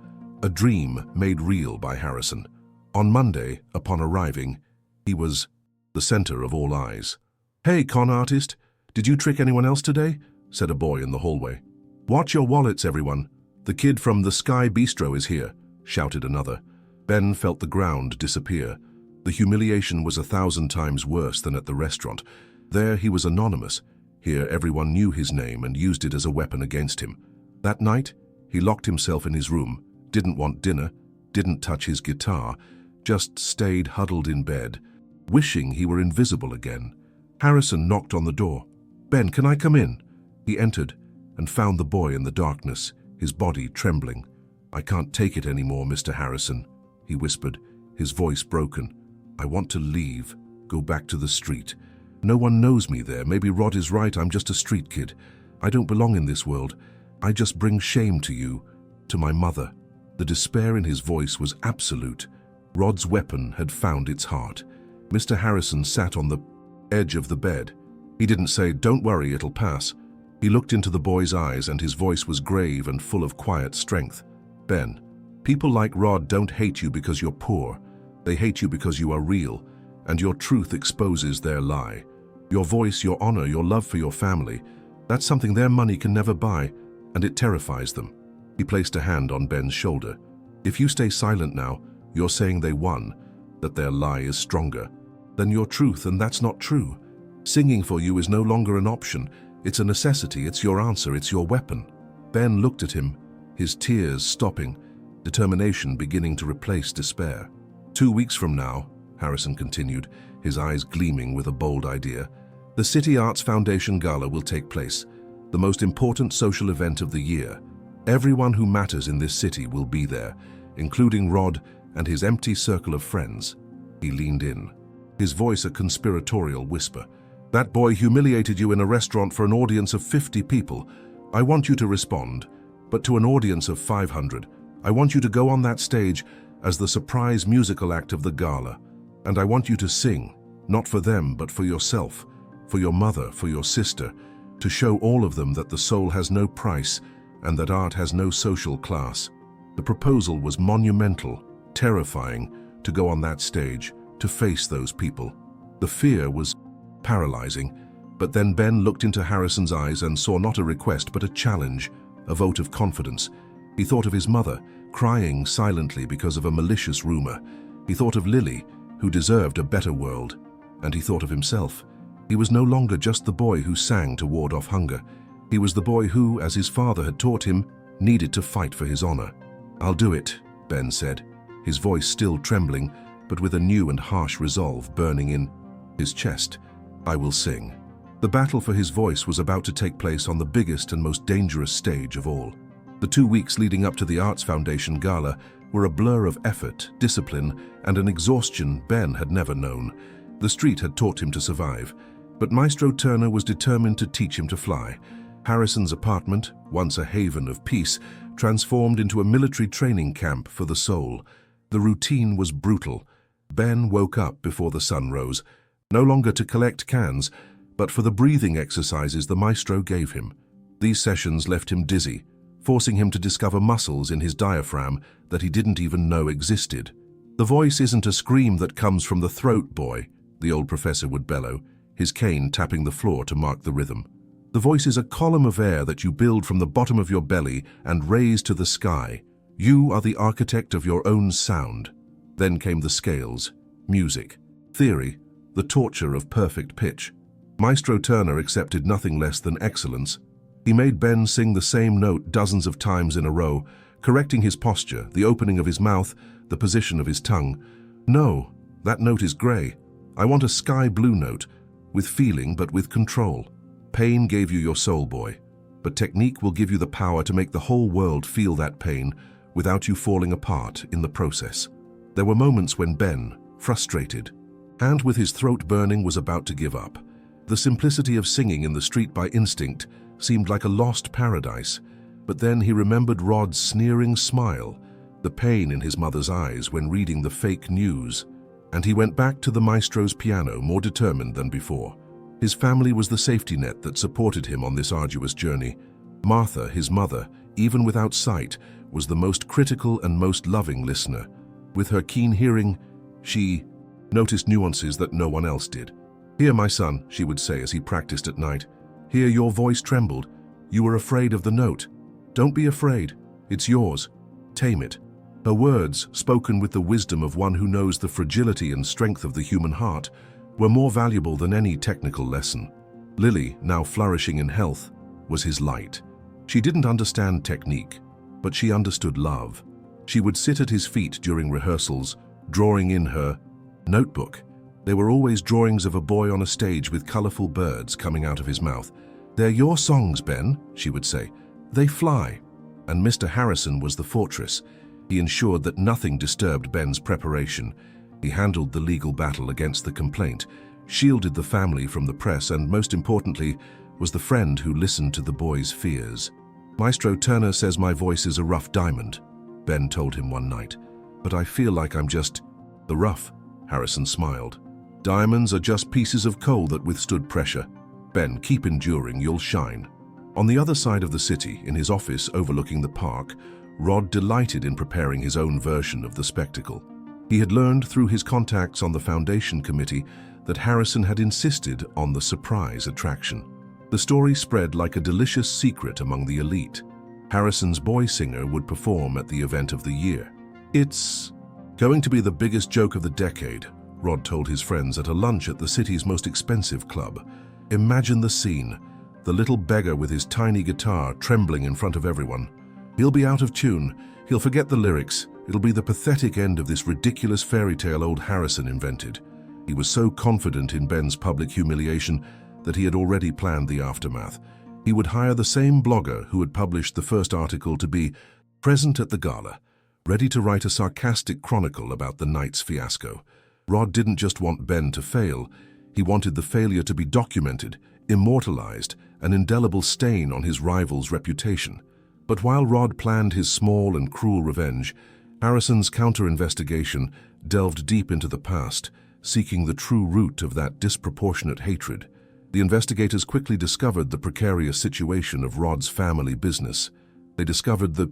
a dream made real by Harrison. On Monday, upon arriving, he was the center of all eyes. "Hey, con artist, did you trick anyone else today?" said a boy in the hallway. "Watch your wallets, everyone. The kid from the Sky Bistro is here," shouted another. Ben felt the ground disappear. The humiliation was 1,000 times worse than at the restaurant. There he was anonymous. Here everyone knew his name and used it as a weapon against him. That night, he locked himself in his room, didn't want dinner, didn't touch his guitar, just stayed huddled in bed, wishing he were invisible again. Harrison knocked on the door. "Ben, can I come in?" He entered and found the boy in the darkness, his body trembling. "I can't take it anymore, Mr. Harrison," he whispered, his voice broken. "I want to leave, go back to the street. No one knows me there. Maybe Rod is right, I'm just a street kid. I don't belong in this world. I just bring shame to you, to my mother." The despair in his voice was absolute. Rod's weapon had found its heart. Mr. Harrison sat on the edge of the bed. He didn't say, "Don't worry, it'll pass." He looked into the boy's eyes and his voice was grave and full of quiet strength. "Ben, people like Rod don't hate you because you're poor. They hate you because you are real, and your truth exposes their lie. Your voice, your honor, your love for your family, that's something their money can never buy, and it terrifies them." He placed a hand on Ben's shoulder. "If you stay silent now, you're saying they won, that their lie is stronger than your truth, and that's not true. Singing for you is no longer an option. It's a necessity, it's your answer, it's your weapon." Ben looked at him, his tears stopping, determination beginning to replace despair. 2 weeks from now," Harrison continued, his eyes gleaming with a bold idea, "the City Arts Foundation Gala will take place, the most important social event of the year. Everyone who matters in this city will be there, including Rod and his empty circle of friends." He leaned in, his voice a conspiratorial whisper. "That boy humiliated you in a restaurant for an audience of 50 people. I want you to respond, but to an audience of 500. I want you to go on that stage as the surprise musical act of the gala. And I want you to sing, not for them, but for yourself, for your mother, for your sister, to show all of them that the soul has no price and that art has no social class." The proposal was monumental, terrifying, to go on that stage, to face those people. The fear was paralyzing, but then Ben looked into Harrison's eyes and saw not a request but a challenge, a vote of confidence. He thought of his mother, crying silently because of a malicious rumor. He thought of Lily, who deserved a better world, and he thought of himself. He was no longer just the boy who sang to ward off hunger. He was the boy who, as his father had taught him, needed to fight for his honor. "I'll do it," Ben said, his voice still trembling, but with a new and harsh resolve burning in his chest. "I will sing." The battle for his voice was about to take place on the biggest and most dangerous stage of all. The 2 weeks leading up to the Arts Foundation Gala were a blur of effort, discipline, and an exhaustion Ben had never known. The street had taught him to survive, but Maestro Turner was determined to teach him to fly. Harrison's apartment, once a haven of peace, transformed into a military training camp for the soul. The routine was brutal. Ben woke up before the sun rose, no longer to collect cans, but for the breathing exercises the maestro gave him. These sessions left him dizzy, forcing him to discover muscles in his diaphragm that he didn't even know existed. "The voice isn't a scream that comes from the throat, boy," the old professor would bellow, his cane tapping the floor to mark the rhythm. "The voice is a column of air that you build from the bottom of your belly and raise to the sky. You are the architect of your own sound. Then came the scales, music, theory, the torture of perfect pitch. Maestro Turner accepted nothing less than excellence. He made Ben sing the same note dozens of times in a row, correcting his posture, the opening of his mouth, the position of his tongue. No, that note is grey. I want a sky blue note, with feeling but with control. Pain gave you your soul, boy, but technique will give you the power to make the whole world feel that pain without you falling apart in the process. There were moments when Ben, frustrated, and with his throat burning, was about to give up. The simplicity of singing in the street by instinct seemed like a lost paradise, but then he remembered Rod's sneering smile, the pain in his mother's eyes when reading the fake news, and he went back to the maestro's piano more determined than before. His family was the safety net that supported him on this arduous journey. Martha, his mother, even without sight, was the most critical and most loving listener. With her keen hearing, she noticed nuances that no one else did. "Here, my son," she would say as he practiced at night. "Here, your voice trembled. You were afraid of the note. Don't be afraid. It's yours. Tame it." Her words, spoken with the wisdom of one who knows the fragility and strength of the human heart, were more valuable than any technical lesson. Lily, now flourishing in health, was his light. She didn't understand technique, but she understood love. She would sit at his feet during rehearsals, drawing in her notebook. There were always drawings of a boy on a stage with colorful birds coming out of his mouth. "They're your songs, Ben," she would say. "They fly." And Mr. Harrison was the fortress. He ensured that nothing disturbed Ben's preparation. He handled the legal battle against the complaint, shielded the family from the press, and most importantly, was the friend who listened to the boy's fears. "Maestro Turner says my voice is a rough diamond," Ben told him one night. "But I feel like I'm just the rough," Harrison smiled. "Diamonds are just pieces of coal that withstood pressure. Ben, keep enduring, you'll shine." On the other side of the city, in his office overlooking the park, Rod delighted in preparing his own version of the spectacle. He had learned through his contacts on the foundation committee that Harrison had insisted on the surprise attraction. The story spread like a delicious secret among the elite. Harrison's boy singer would perform at the event of the year. "It's going to be the biggest joke of the decade," Rod told his friends at a lunch at the city's most expensive club. "Imagine the scene, the little beggar with his tiny guitar trembling in front of everyone. He'll be out of tune, he'll forget the lyrics, it'll be the pathetic end of this ridiculous fairy tale old Harrison invented." He was so confident in Ben's public humiliation that he had already planned the aftermath. He would hire the same blogger who had published the first article to be present at the gala, ready to write a sarcastic chronicle about the night's fiasco. Rod didn't just want Ben to fail, he wanted the failure to be documented, immortalized, an indelible stain on his rival's reputation. But while Rod planned his small and cruel revenge, Harrison's counter-investigation delved deep into the past, seeking the true root of that disproportionate hatred. The investigators quickly discovered the precarious situation of Rod's family business. They discovered the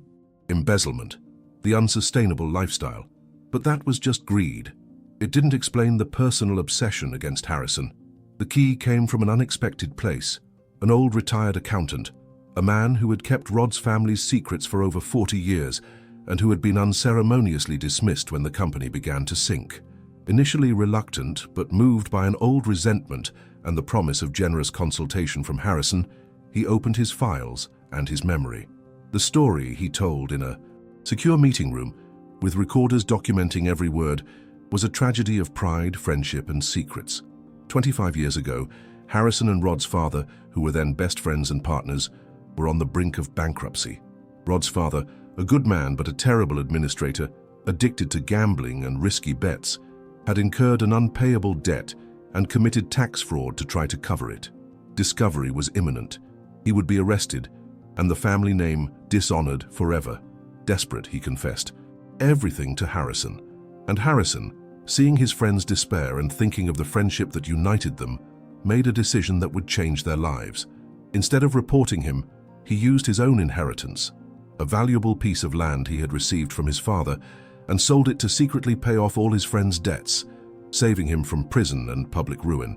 embezzlement, the unsustainable lifestyle. But that was just greed. It didn't explain the personal obsession against Harrison. The key came from an unexpected place, an old retired accountant, a man who had kept Rod's family's secrets for over 40 years and who had been unceremoniously dismissed when the company began to sink. Initially reluctant, but moved by an old resentment and the promise of generous consultation from Harrison, he opened his files and his memory. The story he told in a secure meeting room, with recorders documenting every word, was a tragedy of pride, friendship, and secrets. 25 years ago, Harrison and Rod's father, who were then best friends and partners, were on the brink of bankruptcy. Rod's father, a good man but a terrible administrator, addicted to gambling and risky bets, had incurred an unpayable debt and committed tax fraud to try to cover it. Discovery was imminent. He would be arrested, and the family name dishonored forever. Desperate, he confessed everything to Harrison. And Harrison, seeing his friend's despair and thinking of the friendship that united them, made a decision that would change their lives. Instead of reporting him, he used his own inheritance, a valuable piece of land he had received from his father, and sold it to secretly pay off all his friend's debts, saving him from prison and public ruin.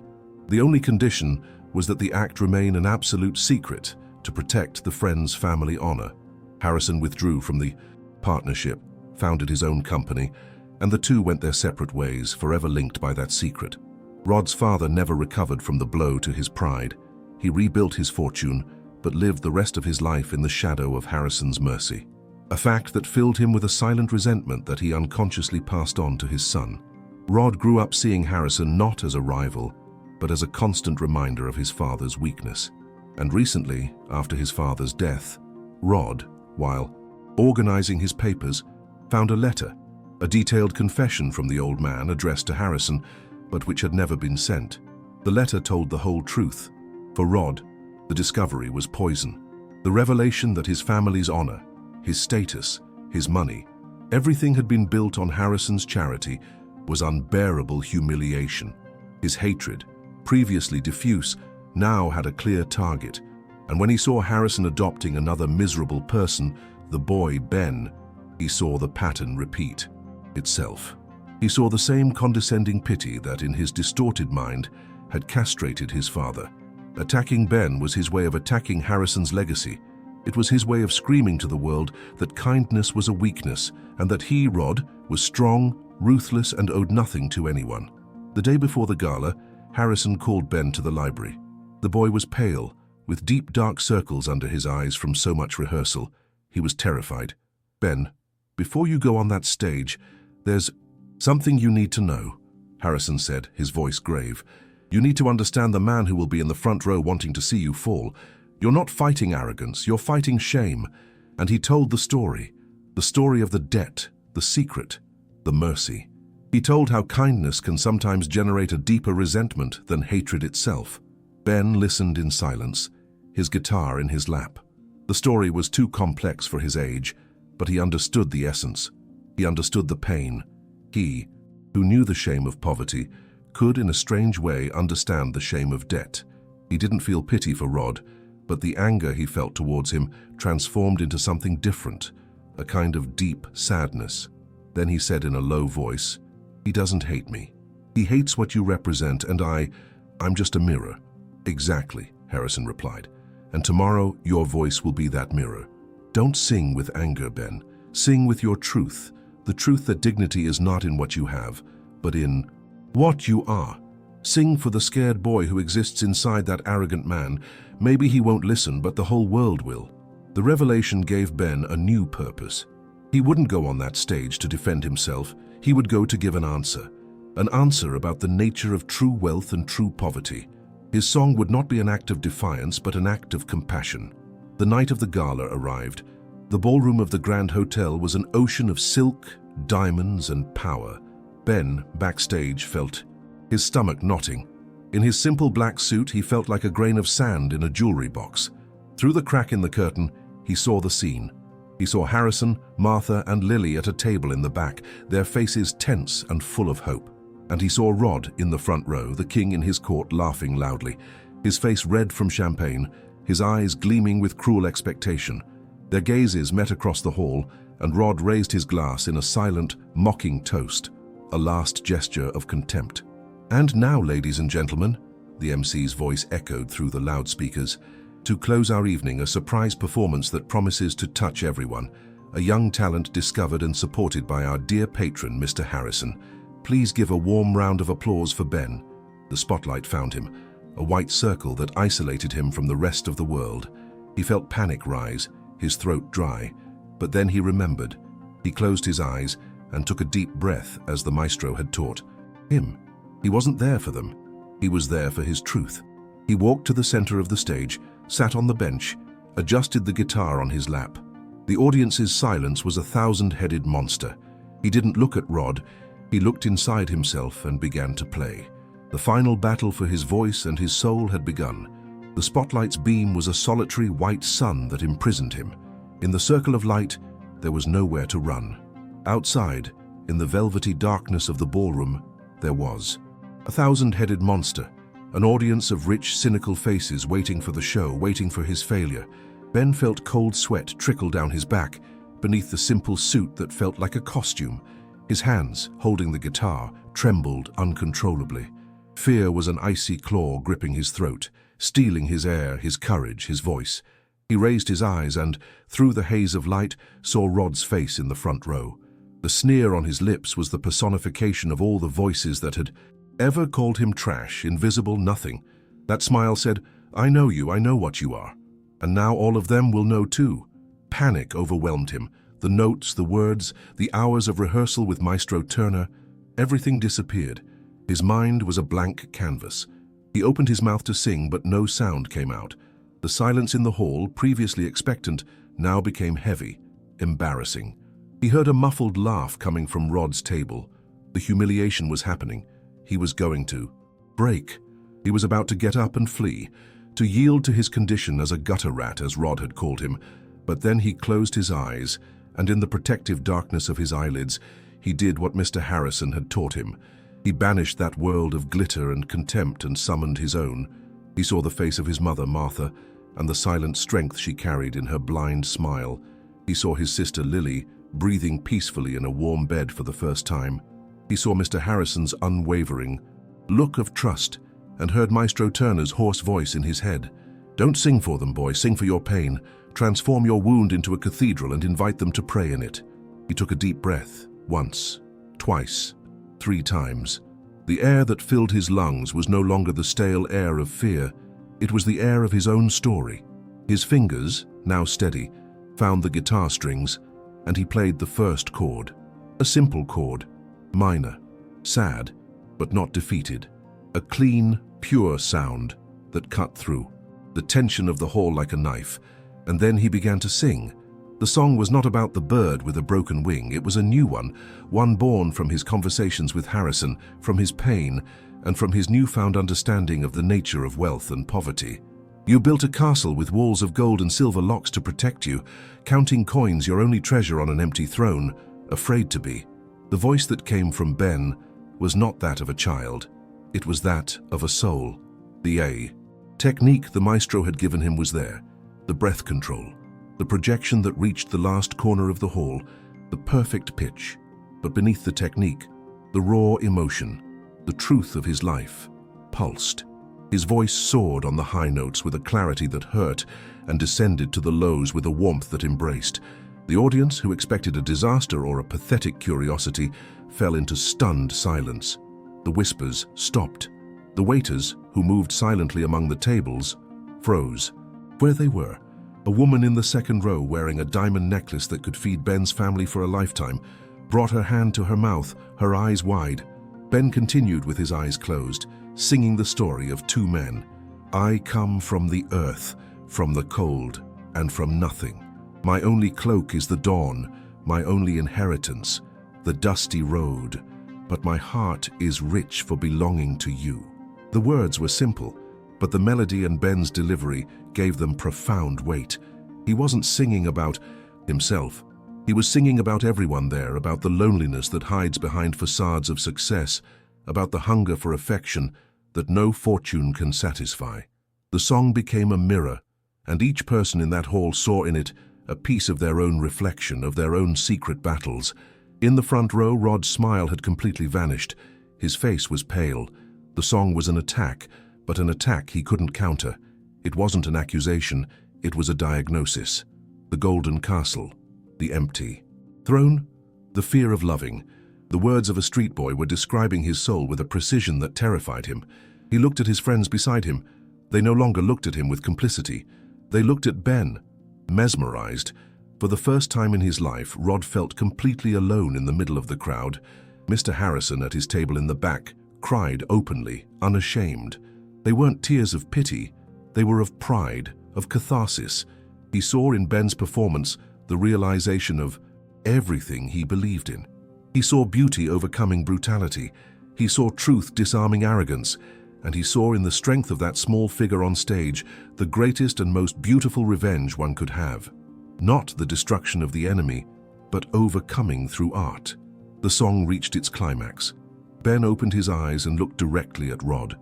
The only condition was that the act remain an absolute secret to protect the friend's family honor. Harrison withdrew from the partnership, founded his own company, and the two went their separate ways, forever linked by that secret. Rod's father never recovered from the blow to his pride. He rebuilt his fortune, but lived the rest of his life in the shadow of Harrison's mercy. A fact that filled him with a silent resentment that he unconsciously passed on to his son. Rod grew up seeing Harrison not as a rival, but as a constant reminder of his father's weakness. And recently, after his father's death, Rod, while organizing his papers, found a letter, a detailed confession from the old man addressed to Harrison, but which had never been sent. The letter told the whole truth. For Rod, the discovery was poison. The revelation that his family's honor, his status, his money, everything had been built on Harrison's charity, was unbearable humiliation. His hatred, previously diffuse, now had a clear target, and when he saw Harrison adopting another miserable person, the boy Ben, he saw the pattern repeat itself. He saw the same condescending pity that, in his distorted mind, had castrated his father. Attacking Ben was his way of attacking Harrison's legacy. It was his way of screaming to the world that kindness was a weakness and that he, Rod, was strong, ruthless, and owed nothing to anyone. The day before the gala, Harrison called Ben to the library. The boy was pale, with deep dark circles under his eyes from so much rehearsal. He was terrified. "Ben, before you go on that stage, there's something you need to know," Harrison said, his voice grave. "You need to understand the man who will be in the front row wanting to see you fall. You're not fighting arrogance, you're fighting shame." And he told the story of the debt, the secret, the mercy. He told how kindness can sometimes generate a deeper resentment than hatred itself. Ben listened in silence, his guitar in his lap. The story was too complex for his age, but he understood the essence. He understood the pain. He, who knew the shame of poverty, could in a strange way understand the shame of debt. He didn't feel pity for Rod, but the anger he felt towards him transformed into something different, a kind of deep sadness. Then he said in a low voice, "He doesn't hate me. He hates what you represent, and I'm just a mirror." "Exactly," Harrison replied. "And tomorrow your voice will be that mirror. Don't sing with anger, Ben. Sing with your truth, the truth that dignity is not in what you have, but in what you are. Sing for the scared boy who exists inside that arrogant man. Maybe he won't listen, but the whole world will." The revelation gave Ben a new purpose. He wouldn't go on that stage to defend himself. He would go to give an answer about the nature of true wealth and true poverty. His song would not be an act of defiance, but an act of compassion. The night of the gala arrived. The ballroom of the Grand Hotel was an ocean of silk, diamonds, and power. Ben, backstage, felt his stomach knotting. In his simple black suit, he felt like a grain of sand in a jewelry box. Through the crack in the curtain, he saw the scene. He saw Harrison, Martha, and Lily at a table in the back, their faces tense and full of hope. And he saw Rod in the front row, the king in his court, laughing loudly, his face red from champagne, his eyes gleaming with cruel expectation. Their gazes met across the hall, and Rod raised his glass in a silent, mocking toast, a last gesture of contempt. "And now, ladies and gentlemen," the MC's voice echoed through the loudspeakers, "to close our evening, a surprise performance that promises to touch everyone, a young talent discovered and supported by our dear patron, Mr. Harrison. Please give a warm round of applause for Ben." The spotlight found him, a white circle that isolated him from the rest of the world. He felt panic rise, his throat dry, but then he remembered. He closed his eyes and took a deep breath as the maestro had taught him. He wasn't there for them. He was there for his truth. He walked to the center of the stage, sat on the bench, adjusted the guitar on his lap. The audience's silence was a thousand-headed monster. He didn't look at Rod. He looked inside himself and began to play. The final battle for his voice and his soul had begun. The spotlight's beam was a solitary white sun that imprisoned him. In the circle of light, there was nowhere to run. Outside, in the velvety darkness of the ballroom, there was a thousand-headed monster, an audience of rich, cynical faces waiting for the show, waiting for his failure. Ben felt cold sweat trickle down his back, beneath the simple suit that felt like a costume. His hands, holding the guitar, trembled uncontrollably. Fear was an icy claw gripping his throat, stealing his air, his courage, his voice. He raised his eyes and, through the haze of light, saw Rod's face in the front row. The sneer on his lips was the personification of all the voices that had ever called him trash, invisible, nothing. That smile said, "I know you, I know what you are. And now all of them will know too." Panic overwhelmed him. The notes, the words, the hours of rehearsal with Maestro Turner, everything disappeared. His mind was a blank canvas. He opened his mouth to sing, but no sound came out. The silence in the hall, previously expectant, now became heavy, embarrassing. He heard a muffled laugh coming from Rod's table. The humiliation was happening. He was going to break. He was about to get up and flee, to yield to his condition as a gutter rat, as Rod had called him. But then he closed his eyes, and in the protective darkness of his eyelids, he did what Mr. Harrison had taught him. He banished that world of glitter and contempt and summoned his own. He saw the face of his mother, Martha, and the silent strength she carried in her blind smile. He saw his sister, Lily, breathing peacefully in a warm bed for the first time. He saw Mr. Harrison's unwavering look of trust and heard Maestro Turner's hoarse voice in his head. "Don't sing for them, boy, sing for your pain. Transform your wound into a cathedral and invite them to pray in it." He took a deep breath, once, twice, 3 times. The air that filled his lungs was no longer the stale air of fear. It was the air of his own story. His fingers, now steady, found the guitar strings, and he played the first chord. A simple chord, minor, sad, but not defeated. A clean, pure sound that cut through the tension of the hall like a knife. And then he began to sing. The song was not about the bird with a broken wing. It was a new one born from his conversations with Harrison, from his pain, and from his newfound understanding of the nature of wealth and poverty. "You built a castle with walls of gold and silver locks to protect you, counting coins, your only treasure on an empty throne, afraid to be." The voice that came from Ben was not that of a child. It was that of a soul. The technique the maestro had given him was there. The breath control, the projection that reached the last corner of the hall, the perfect pitch. But beneath the technique, the raw emotion, the truth of his life, pulsed. His voice soared on the high notes with a clarity that hurt and descended to the lows with a warmth that embraced. The audience, who expected a disaster or a pathetic curiosity, fell into stunned silence. The whispers stopped. The waiters, who moved silently among the tables, froze. Where they were, a woman in the second row wearing a diamond necklace that could feed Ben's family for a lifetime, brought her hand to her mouth, her eyes wide. Ben continued with his eyes closed, singing the story of 2 men. "I come from the earth, from the cold, and from nothing. My only cloak is the dawn, my only inheritance, the dusty road. But my heart is rich for belonging to you." The words were simple, but the melody and Ben's delivery gave them profound weight. He wasn't singing about himself. He was singing about everyone there, about the loneliness that hides behind facades of success, about the hunger for affection that no fortune can satisfy. The song became a mirror, and each person in that hall saw in it a piece of their own reflection, of their own secret battles. In the front row, Rod's smile had completely vanished. His face was pale. The song was an attack, but an attack he couldn't counter. It wasn't an accusation, it was a diagnosis. The golden castle, the empty throne, the fear of loving. The words of a street boy were describing his soul with a precision that terrified him. He looked at his friends beside him. They no longer looked at him with complicity. They looked at Ben, mesmerized. For the first time in his life, Rod felt completely alone in the middle of the crowd. Mr. Harrison, at his table in the back, cried openly, unashamed. They weren't tears of pity. They were of pride, of catharsis. He saw in Ben's performance the realization of everything he believed in. He saw beauty overcoming brutality. He saw truth disarming arrogance. And he saw in the strength of that small figure on stage the greatest and most beautiful revenge one could have. Not the destruction of the enemy, but overcoming through art. The song reached its climax. Ben opened his eyes and looked directly at Rod.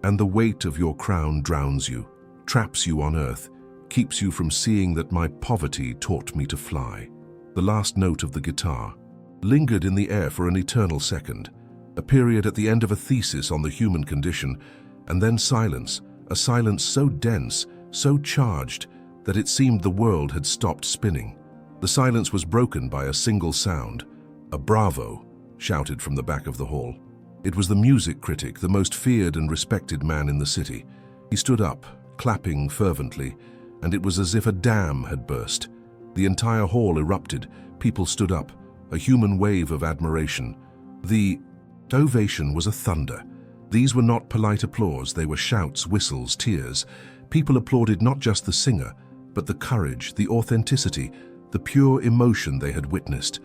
"And the weight of your crown drowns you, traps you on earth, keeps you from seeing that my poverty taught me to fly." The last note of the guitar lingered in the air for an eternal second, a period at the end of a thesis on the human condition, and then silence, a silence so dense, so charged, that it seemed the world had stopped spinning. The silence was broken by a single sound. A "bravo" shouted from the back of the hall. It was the music critic, the most feared and respected man in the city. He stood up, clapping fervently, and it was as if a dam had burst. The entire hall erupted. People stood up, a human wave of admiration. The ovation was a thunder. These were not polite applause, they were shouts, whistles, tears. People applauded not just the singer, but the courage, the authenticity, the pure emotion they had witnessed.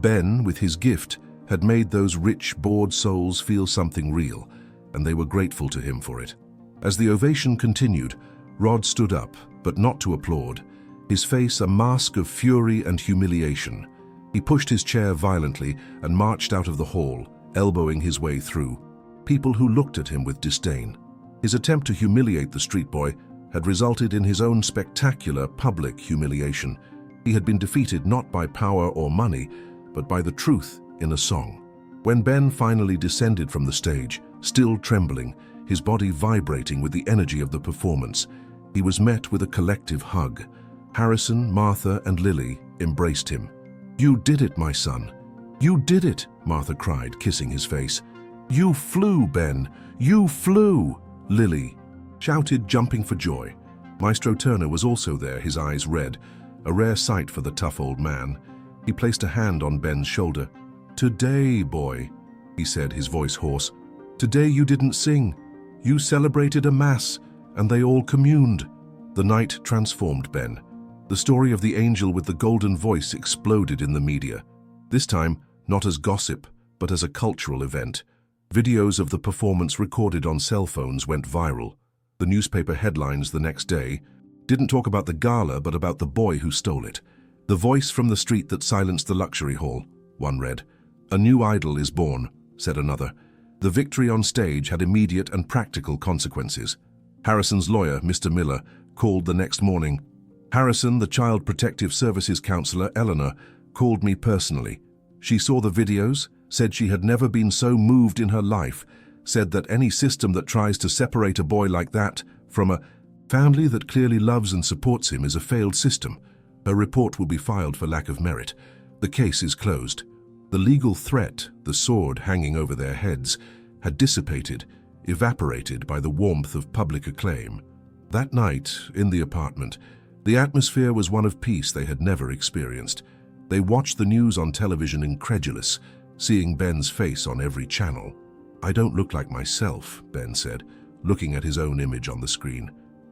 Ben, with his gift, had made those rich, bored souls feel something real, and they were grateful to him for it. As the ovation continued, Rod stood up, but not to applaud, his face a mask of fury and humiliation. He pushed his chair violently and marched out of the hall, elbowing his way through. People who looked at him with disdain. His attempt to humiliate the street boy had resulted in his own spectacular public humiliation. He had been defeated not by power or money, but by the truth in a song. When Ben finally descended from the stage, still trembling, his body vibrating with the energy of the performance, he was met with a collective hug. Harrison, Martha, and Lily embraced him. "You did it, my son. You did it," Martha cried, kissing his face. "You flew, Ben. You flew," Lily shouted, jumping for joy. Maestro Turner was also there, his eyes red, a rare sight for the tough old man. He placed a hand on Ben's shoulder. "Today, boy," he said, his voice hoarse. "Today you didn't sing. You celebrated a mass, and they all communed." The night transformed Ben. The story of the angel with the golden voice exploded in the media. This time, not as gossip, but as a cultural event. Videos of the performance recorded on cell phones went viral. The newspaper headlines the next day didn't talk about the gala, but about the boy who stole it. "The voice from the street that silenced the luxury hall," one read. "A new idol is born," said another. The victory on stage had immediate and practical consequences. Harrison's lawyer, Mr. Miller, called the next morning. Harrison, the Child Protective Services counselor, Eleanor, called me personally. She saw the videos, said she had never been so moved in her life, said that any system that tries to separate a boy like that from a family that clearly loves and supports him is a failed system. Her report will be filed for lack of merit. The case is closed. The legal threat, the sword hanging over their heads, had dissipated, evaporated by the warmth of public acclaim. That night, in the apartment, the atmosphere was one of peace they had never experienced. They watched the news on television incredulous, seeing Ben's face on every channel. "I don't look like myself," Ben said, looking at his own image on the screen.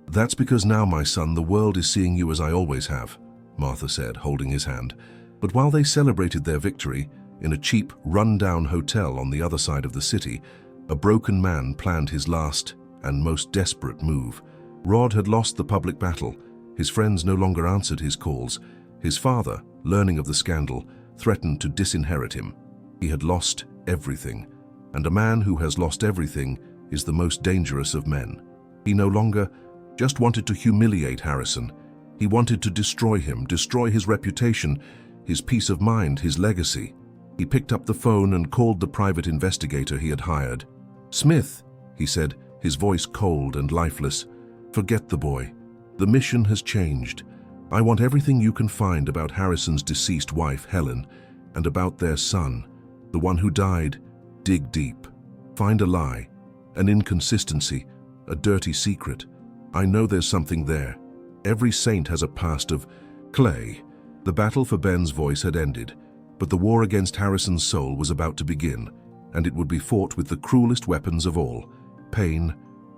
"That's because now, my son, the world is seeing you as I always have," Martha said, holding his hand. But while they celebrated their victory, in a cheap, run-down hotel on the other side of the city, a broken man planned his last and most desperate move. Rod had lost the public battle. His friends no longer answered his calls. His father, learning of the scandal, threatened to disinherit him. He had lost everything, and a man who has lost everything is the most dangerous of men. He no longer just wanted to humiliate Harrison. He wanted to destroy him, destroy his reputation, his peace of mind, his legacy. He picked up the phone and called the private investigator he had hired. "Smith," he said, his voice cold and lifeless, "forget the boy. The mission has changed. I want everything you can find about Harrison's deceased wife, Helen, and about their son, the one who died. Dig deep. Find a lie, an inconsistency, a dirty secret. I know there's something there. Every saint has a past of clay." The battle for Ben's voice had ended, but the war against Harrison's soul was about to begin, and it would be fought with the cruelest weapons of all, pain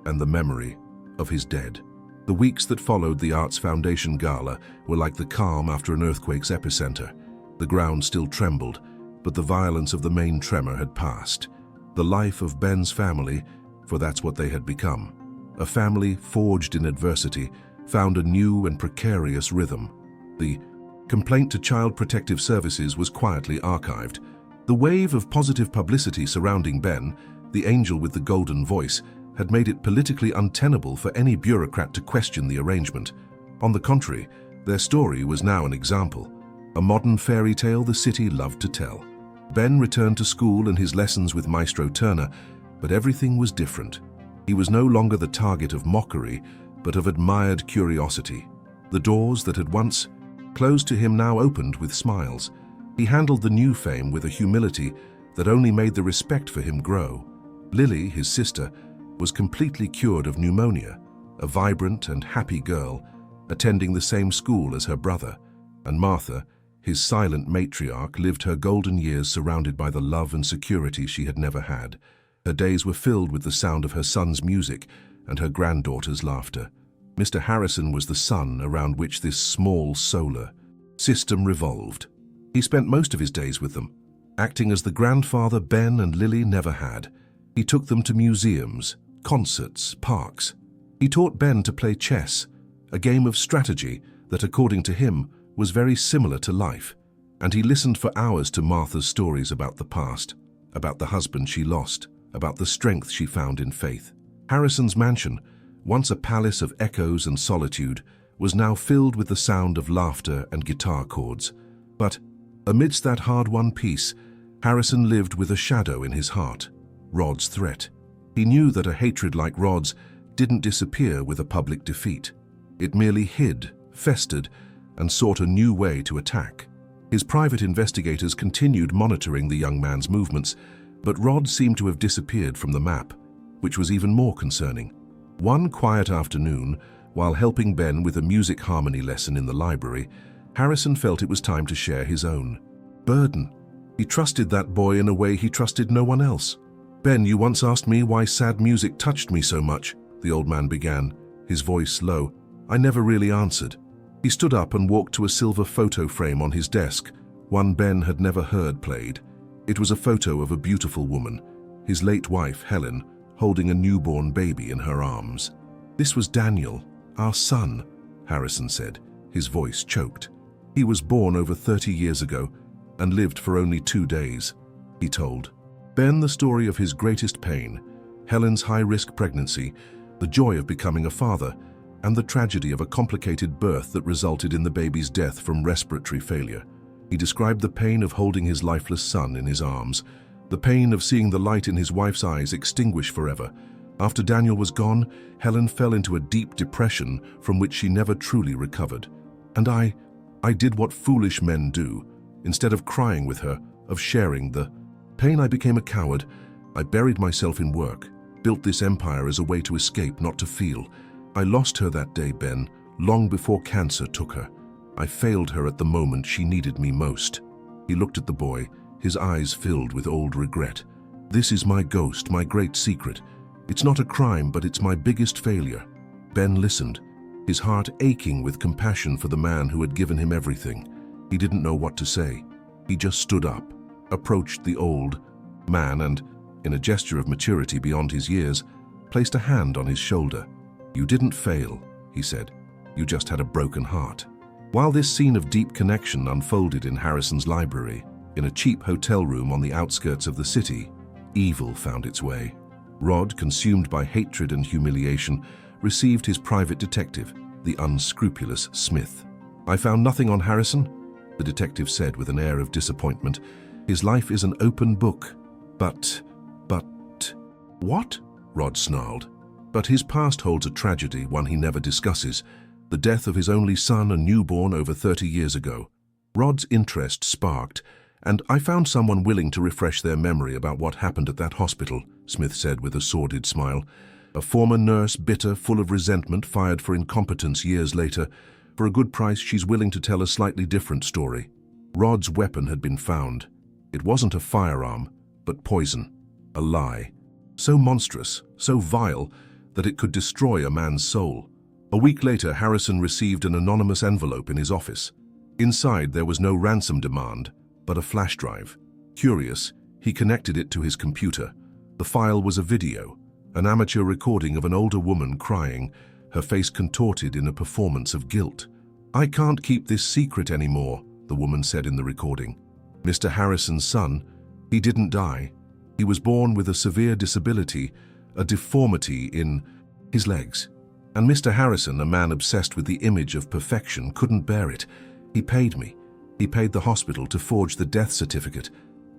and the memory of his dead. The weeks that followed the Arts Foundation Gala were like the calm after an earthquake's epicenter. The ground still trembled, but the violence of the main tremor had passed. The life of Ben's family, for that's what they had become, a family forged in adversity, found a new and precarious rhythm. The complaint to Child Protective Services was quietly archived. The wave of positive publicity surrounding Ben, the angel with the golden voice, had made it politically untenable for any bureaucrat to question the arrangement. On the contrary, their story was now an example, a modern fairy tale the city loved to tell. Ben returned to school and his lessons with Maestro Turner, but everything was different. He was no longer the target of mockery, but of admired curiosity. The doors that had once closed to him now opened with smiles. He handled the new fame with a humility that only made the respect for him grow. Lily, his sister, was completely cured of pneumonia, a vibrant and happy girl, attending the same school as her brother. And Martha, his silent matriarch, lived her golden years surrounded by the love and security she had never had. Her days were filled with the sound of her son's music and her granddaughter's laughter. Mr. Harrison was the sun around which this small solar system revolved. He spent most of his days with them, acting as the grandfather Ben and Lily never had. He took them to museums, concerts, parks. He taught Ben to play chess, a game of strategy that, according to him, was very similar to life. And he listened for hours to Martha's stories about the past, about the husband she lost, about the strength she found in faith. Harrison's mansion, once a palace of echoes and solitude, was now filled with the sound of laughter and guitar chords. But amidst that hard-won peace, Harrison lived with a shadow in his heart, Rod's threat. He knew that a hatred like Rod's didn't disappear with a public defeat. It merely hid, festered, and sought a new way to attack. His private investigators continued monitoring the young man's movements, but Rod seemed to have disappeared from the map, which was even more concerning. One quiet afternoon, while helping Ben with a music harmony lesson in the library, Harrison felt it was time to share his own burden. He trusted that boy in a way he trusted no one else. "Ben, you once asked me why sad music touched me so much," the old man began, his voice low. "I never really answered." He stood up and walked to a silver photo frame on his desk, one Ben had never heard played. It was a photo of a beautiful woman, his late wife, Helen, holding a newborn baby in her arms. "This was Daniel, our son," Harrison said, his voice choked. "He was born over 30 years ago and lived for only 2 days," he told. Ben the story of his greatest pain, Helen's high-risk pregnancy, the joy of becoming a father, and the tragedy of a complicated birth that resulted in the baby's death from respiratory failure. He described the pain of holding his lifeless son in his arms, the pain of seeing the light in his wife's eyes extinguish forever. After Daniel was gone, Helen fell into a deep depression from which she never truly recovered. And I did what foolish men do. Instead of crying with her, of sharing the pain, I became a coward. I buried myself in work, built this empire as a way to escape, not to feel. I lost her that day, Ben, long before cancer took her. I failed her at the moment she needed me most." He looked at the boy, his eyes filled with old regret. "This is my ghost, my great secret. It's not a crime, but it's my biggest failure." Ben listened, his heart aching with compassion for the man who had given him everything. He didn't know what to say. He just stood up, approached the old man and, in a gesture of maturity beyond his years, placed a hand on his shoulder. "You didn't fail," he said. "You just had a broken heart." While this scene of deep connection unfolded in Harrison's library, in a cheap hotel room on the outskirts of the city, evil found its way. Rod, consumed by hatred and humiliation, received his private detective, the unscrupulous Smith. "I found nothing on Harrison," the detective said with an air of disappointment. "His life is an open book." But... "What?" Rod snarled. "But his past holds a tragedy, one he never discusses. The death of his only son, a newborn, over 30 years ago." Rod's interest sparked, "And I found someone willing to refresh their memory about what happened at that hospital," Smith said with a sordid smile. "A former nurse, bitter, full of resentment, fired for incompetence years later. For a good price, she's willing to tell a slightly different story." Rod's weapon had been found. It wasn't a firearm, but poison, a lie. So monstrous, so vile, that it could destroy a man's soul. A week later, Harrison received an anonymous envelope in his office. Inside, there was no ransom demand, but a flash drive. Curious, he connected it to his computer. The file was a video, an amateur recording of an older woman crying, her face contorted in a performance of guilt. "I can't keep this secret anymore," the woman said in the recording. Mr. Harrison's son, he didn't die. He was born with a severe disability, a deformity in his legs. And Mr. Harrison, a man obsessed with the image of perfection, couldn't bear it. He paid me. He paid the hospital to forge the death certificate.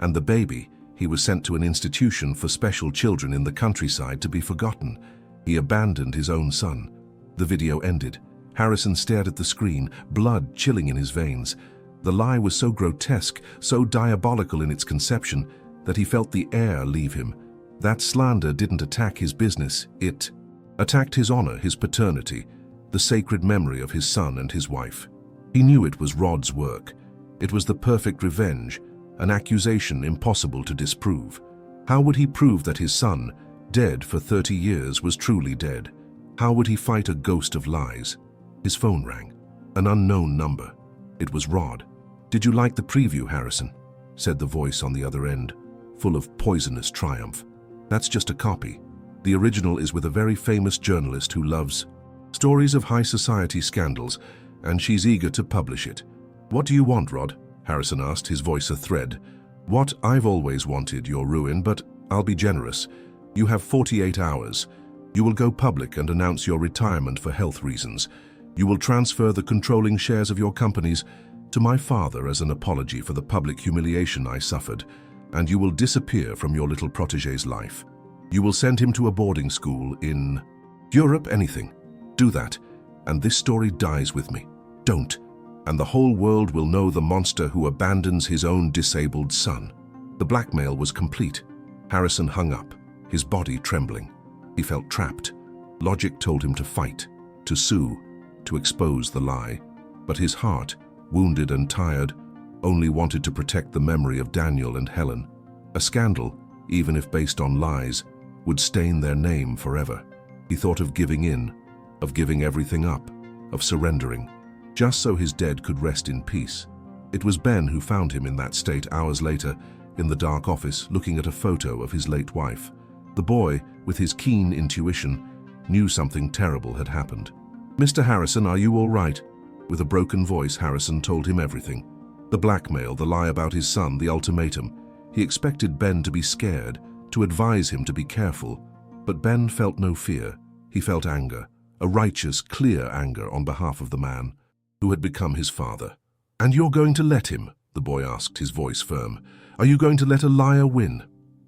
And the baby, he was sent to an institution for special children in the countryside to be forgotten. He abandoned his own son. The video ended. Harrison stared at the screen, blood chilling in his veins. The lie was so grotesque, so diabolical in its conception, that he felt the air leave him. That slander didn't attack his business, it attacked his honor, his paternity, the sacred memory of his son and his wife. He knew it was Rod's work. It was the perfect revenge, an accusation impossible to disprove. How would he prove that his son, dead for 30 years, was truly dead? How would he fight a ghost of lies? His phone rang. An unknown number. It was Rod. "Did you like the preview, Harrison?" said the voice on the other end, full of poisonous triumph. "That's just a copy. The original is with a very famous journalist who loves stories of high society scandals, and she's eager to publish it." "What do you want, Rod?" Harrison asked, his voice a thread. "What I've always wanted, your ruin, but I'll be generous. You have 48 hours. You will go public and announce your retirement for health reasons. You will transfer the controlling shares of your companies to my father as an apology for the public humiliation I suffered, and you will disappear from your little protégé's life. You will send him to a boarding school in Europe, anything. Do that, and this story dies with me. Don't, and the whole world will know the monster who abandons his own disabled son." The blackmail was complete. Harrison hung up, his body trembling. He felt trapped. Logic told him to fight, to sue, to expose the lie. But his heart, wounded and tired, only wanted to protect the memory of Daniel and Helen. A scandal, even if based on lies, would stain their name forever. He thought of giving in, of giving everything up, of surrendering, just so his dead could rest in peace. It was Ben who found him in that state hours later, in the dark office, looking at a photo of his late wife. The boy, with his keen intuition, knew something terrible had happened. "Mr. Harrison, are you all right?" With a broken voice, Harrison told him everything. The blackmail, the lie about his son, the ultimatum. He expected Ben to be scared, to advise him to be careful. But Ben felt no fear. He felt anger, a righteous, clear anger on behalf of the man who had become his father. "And you're going to let him?" the boy asked, his voice firm. "Are you going to let a liar win?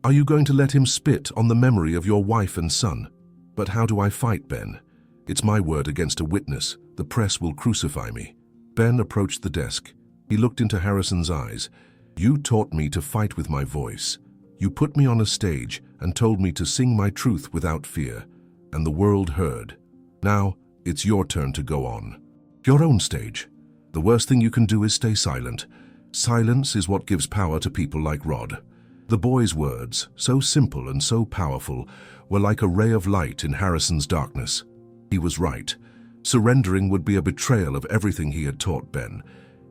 Are you going to let him spit on the memory of your wife and son?" "But how do I fight, Ben? It's my word against a witness. The press will crucify me." Ben approached the desk. He looked into Harrison's eyes. "You taught me to fight with my voice. You put me on a stage and told me to sing my truth without fear, and the world heard. Now, it's your turn to go on. Your own stage. The worst thing you can do is stay silent. Silence is what gives power to people like Rod." The boy's words, so simple and so powerful, were like a ray of light in Harrison's darkness. He was right. Surrendering would be a betrayal of everything he had taught Ben.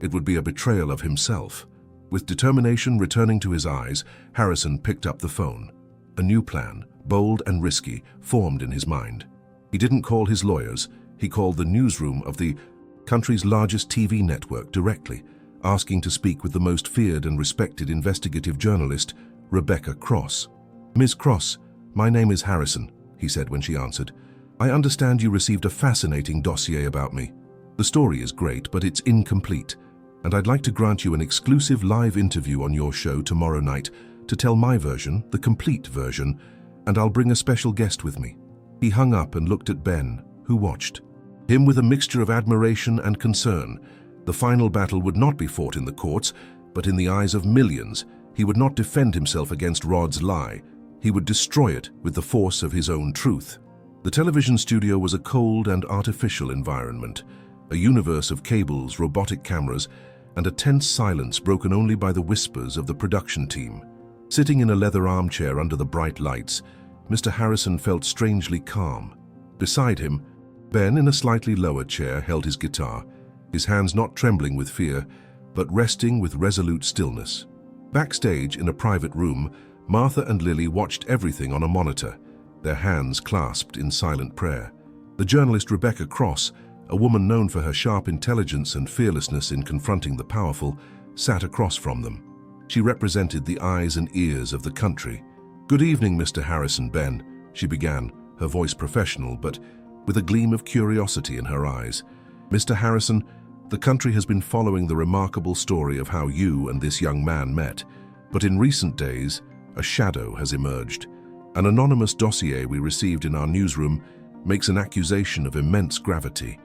It would be a betrayal of himself. With determination returning to his eyes, Harrison picked up the phone. A new plan, bold and risky, formed in his mind. He didn't call his lawyers. He called the newsroom of the country's largest TV network directly, asking to speak with the most feared and respected investigative journalist, Rebecca Cross. "Ms. Cross, my name is Harrison," he said when she answered. "I understand you received a fascinating dossier about me. The story is great, but it's incomplete, and I'd like to grant you an exclusive live interview on your show tomorrow night to tell my version, the complete version, and I'll bring a special guest with me." He hung up and looked at Ben, who watched. Him with a mixture of admiration and concern. The final battle would not be fought in the courts, but in the eyes of millions. He would not defend himself against Rod's lie. He would destroy it with the force of his own truth. The television studio was a cold and artificial environment, a universe of cables, robotic cameras, and a tense silence broken only by the whispers of the production team. Sitting in a leather armchair under the bright lights, Mr. Harrison felt strangely calm. Beside him, Ben, in a slightly lower chair, held his guitar, his hands not trembling with fear, but resting with resolute stillness. Backstage, in a private room, Martha and Lily watched everything on a monitor, their hands clasped in silent prayer. The journalist Rebecca Cross, a woman known for her sharp intelligence and fearlessness in confronting the powerful, sat across from them. She represented the eyes and ears of the country. "Good evening, Mr. Harrison, Ben," she began, her voice professional, but with a gleam of curiosity in her eyes. "Mr. Harrison, the country has been following the remarkable story of how you and this young man met, but in recent days, a shadow has emerged. An anonymous dossier we received in our newsroom makes an accusation of immense gravity.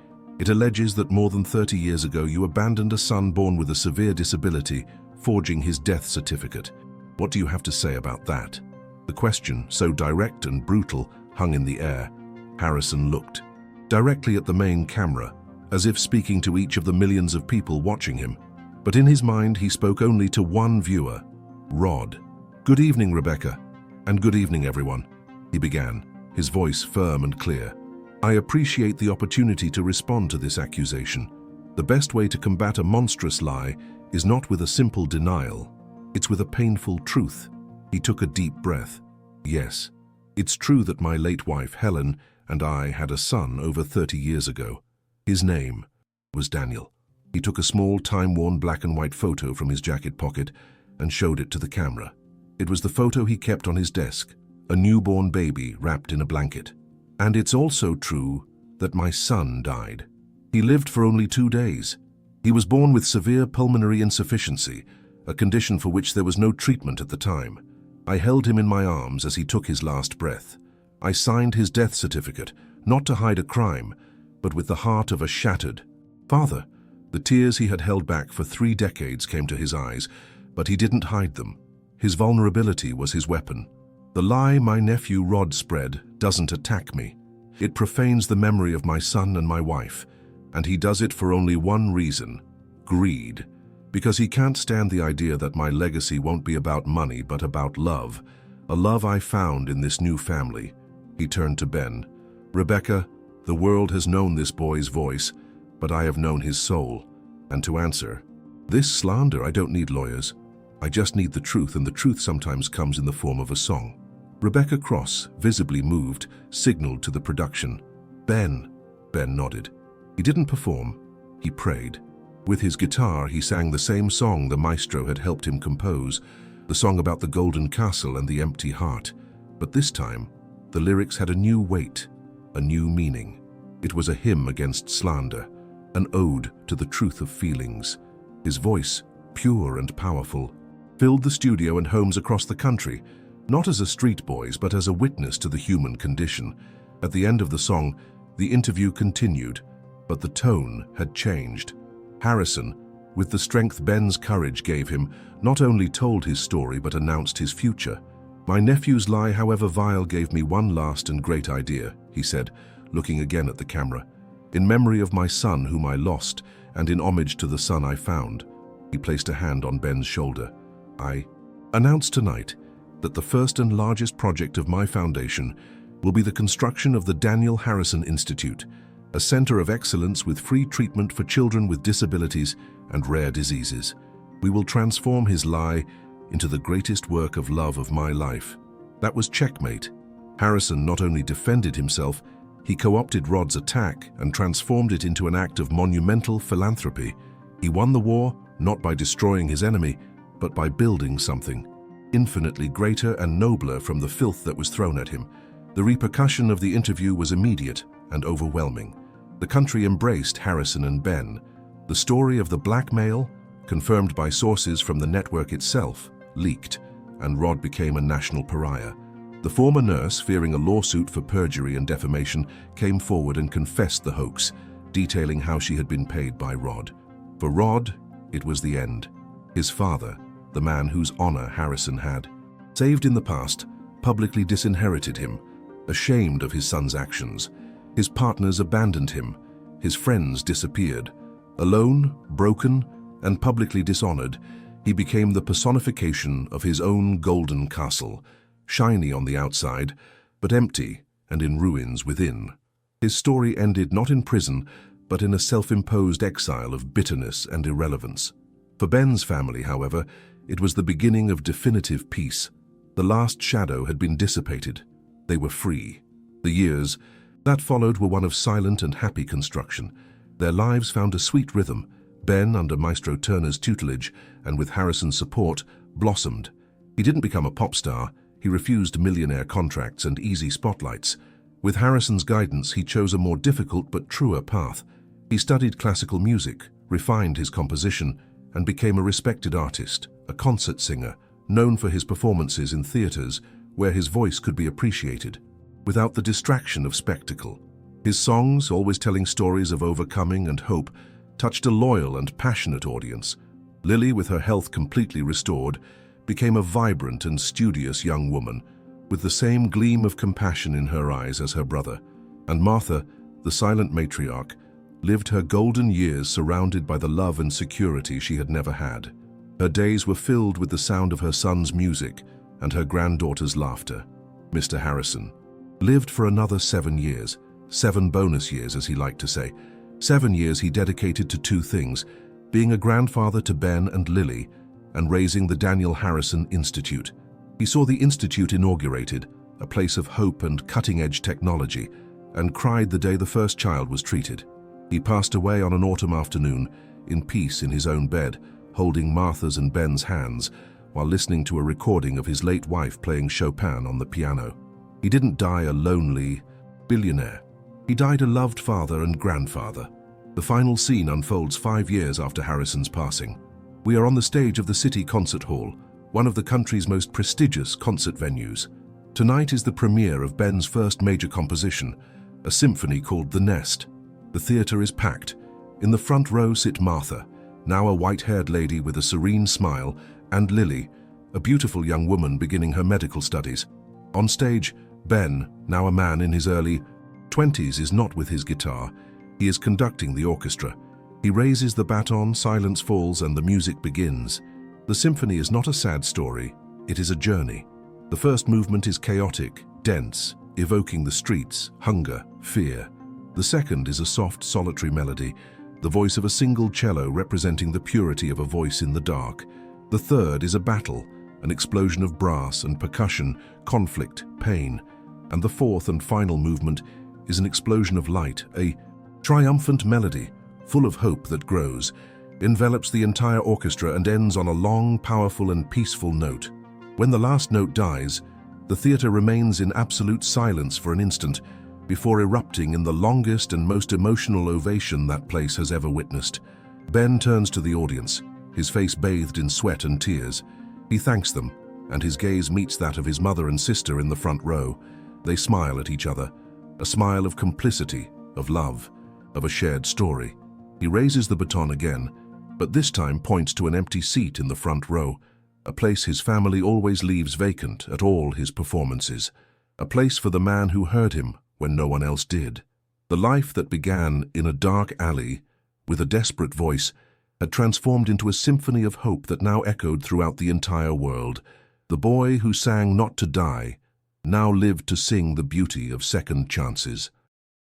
It alleges that more than 30 years ago you abandoned a son born with a severe disability, forging his death certificate. What do you have to say about that? The question, so direct and brutal, hung in the air. Harrison looked directly at the main camera, as if speaking to each of the millions of people watching him. But in his mind, he spoke only to one viewer, Rod. "Good evening, Rebecca, and good evening, everyone," he began, his voice firm and clear. "I appreciate the opportunity to respond to this accusation. The best way to combat a monstrous lie is not with a simple denial, it's with a painful truth." He took a deep breath. "Yes, it's true that my late wife, Helen, and I had a son over 30 years ago. His name was Daniel." He took a small, time-worn black and white photo from his jacket pocket and showed it to the camera. It was the photo he kept on his desk, a newborn baby wrapped in a blanket. "And it's also true that my son died. He lived for only 2 days. He was born with severe pulmonary insufficiency, a condition for which there was no treatment at the time. I held him in my arms as he took his last breath. I signed his death certificate, not to hide a crime, but with the heart of a shattered father." The tears he had held back for 3 decades came to his eyes, but he didn't hide them. His vulnerability was his weapon. "The lie my nephew Rod spread doesn't attack me. It profanes the memory of my son and my wife, and he does it for only one reason: greed. Because he can't stand the idea that my legacy won't be about money but about love, a love I found in this new family." He turned to Ben. "Rebecca, the world has known this boy's voice, but I have known his soul. And to answer this slander, I don't need lawyers. I just need the truth, and the truth sometimes comes in the form of a song." Rebecca Cross, visibly moved, signaled to the production. Ben nodded. He didn't perform, he prayed. With his guitar, he sang the same song the maestro had helped him compose, the song about the golden castle and the empty heart. But this time, the lyrics had a new weight, a new meaning. It was a hymn against slander, an ode to the truth of feelings. His voice, pure and powerful, filled the studio and homes across the country, not as a street boy's, but as a witness to the human condition. At the end of the song, the interview continued, but the tone had changed. Harrison, with the strength Ben's courage gave him, not only told his story but announced his future. "My nephew's lie, however vile, gave me one last and great idea," he said, looking again at the camera. "In memory of my son whom I lost, and in homage to the son I found." He placed a hand on Ben's shoulder. "I announce tonight that the first and largest project of my foundation will be the construction of the Daniel Harrison Institute, a center of excellence with free treatment for children with disabilities and rare diseases. We will transform his lie into the greatest work of love of my life." That was checkmate. Harrison not only defended himself, he co-opted Rod's attack and transformed it into an act of monumental philanthropy. He won the war not by destroying his enemy, but by building something infinitely greater and nobler from the filth that was thrown at him. The repercussion of the interview was immediate and overwhelming. The country embraced Harrison and Ben. The story of the blackmail, confirmed by sources from the network itself, leaked, and Rod became a national pariah. The former nurse, fearing a lawsuit for perjury and defamation, came forward and confessed the hoax, detailing how she had been paid by Rod. For Rod, it was the end. His father, the man whose honor Harrison had saved in the past, publicly disinherited him, ashamed of his son's actions. His partners abandoned him. His friends disappeared. Alone, broken, and publicly dishonored, he became the personification of his own golden castle, shiny on the outside, but empty and in ruins within. His story ended not in prison, but in a self-imposed exile of bitterness and irrelevance. For Ben's family, however, it was the beginning of definitive peace. The last shadow had been dissipated. They were free. The years that followed were one of silent and happy construction. Their lives found a sweet rhythm. Ben, under Maestro Turner's tutelage and with Harrison's support, blossomed. He didn't become a pop star. He refused millionaire contracts and easy spotlights. With Harrison's guidance, he chose a more difficult but truer path. He studied classical music, refined his composition, and became a respected artist, a concert singer, known for his performances in theaters where his voice could be appreciated, without the distraction of spectacle. His songs, always telling stories of overcoming and hope, touched a loyal and passionate audience. Lily, with her health completely restored, became a vibrant and studious young woman, with the same gleam of compassion in her eyes as her brother. And Martha, the silent matriarch, lived her golden years surrounded by the love and security she had never had. Her days were filled with the sound of her son's music and her granddaughter's laughter. Mr. Harrison lived for another 7 years, 7 bonus years, as he liked to say. 7 years he dedicated to 2 things: being a grandfather to Ben and Lily, and raising the Daniel Harrison Institute. He saw the institute inaugurated, a place of hope and cutting-edge technology, and cried the day the first child was treated. He passed away on an autumn afternoon, in peace in his own bed, holding Martha's and Ben's hands, while listening to a recording of his late wife playing Chopin on the piano. He didn't die a lonely billionaire. He died a loved father and grandfather. The final scene unfolds 5 years after Harrison's passing. We are on the stage of the City Concert Hall, one of the country's most prestigious concert venues. Tonight is the premiere of Ben's first major composition, a symphony called The Nest. The theater is packed. In the front row sit Martha, now a white-haired lady with a serene smile, and Lily, a beautiful young woman beginning her medical studies. On stage, Ben, now a man in his early 20s, is not with his guitar. He is conducting the orchestra. He raises the baton, silence falls, and the music begins. The symphony is not a sad story, it is a journey. The first movement is chaotic, dense, evoking the streets, hunger, fear. The second is a soft, solitary melody, the voice of a single cello representing the purity of a voice in the dark. The third is a battle, an explosion of brass and percussion, conflict, pain. And the fourth and final movement is an explosion of light, a triumphant melody, full of hope that grows, envelops the entire orchestra and ends on a long, powerful and peaceful note. When the last note dies, the theater remains in absolute silence for an instant, before erupting in the longest and most emotional ovation that place has ever witnessed. Ben turns to the audience, his face bathed in sweat and tears. He thanks them, and his gaze meets that of his mother and sister in the front row. They smile at each other, a smile of complicity, of love, of a shared story. He raises the baton again, but this time points to an empty seat in the front row, a place his family always leaves vacant at all his performances, a place for the man who heard him when no one else did. The life that began in a dark alley, with a desperate voice, had transformed into a symphony of hope that now echoed throughout the entire world. The boy who sang not to die now lived to sing the beauty of second chances.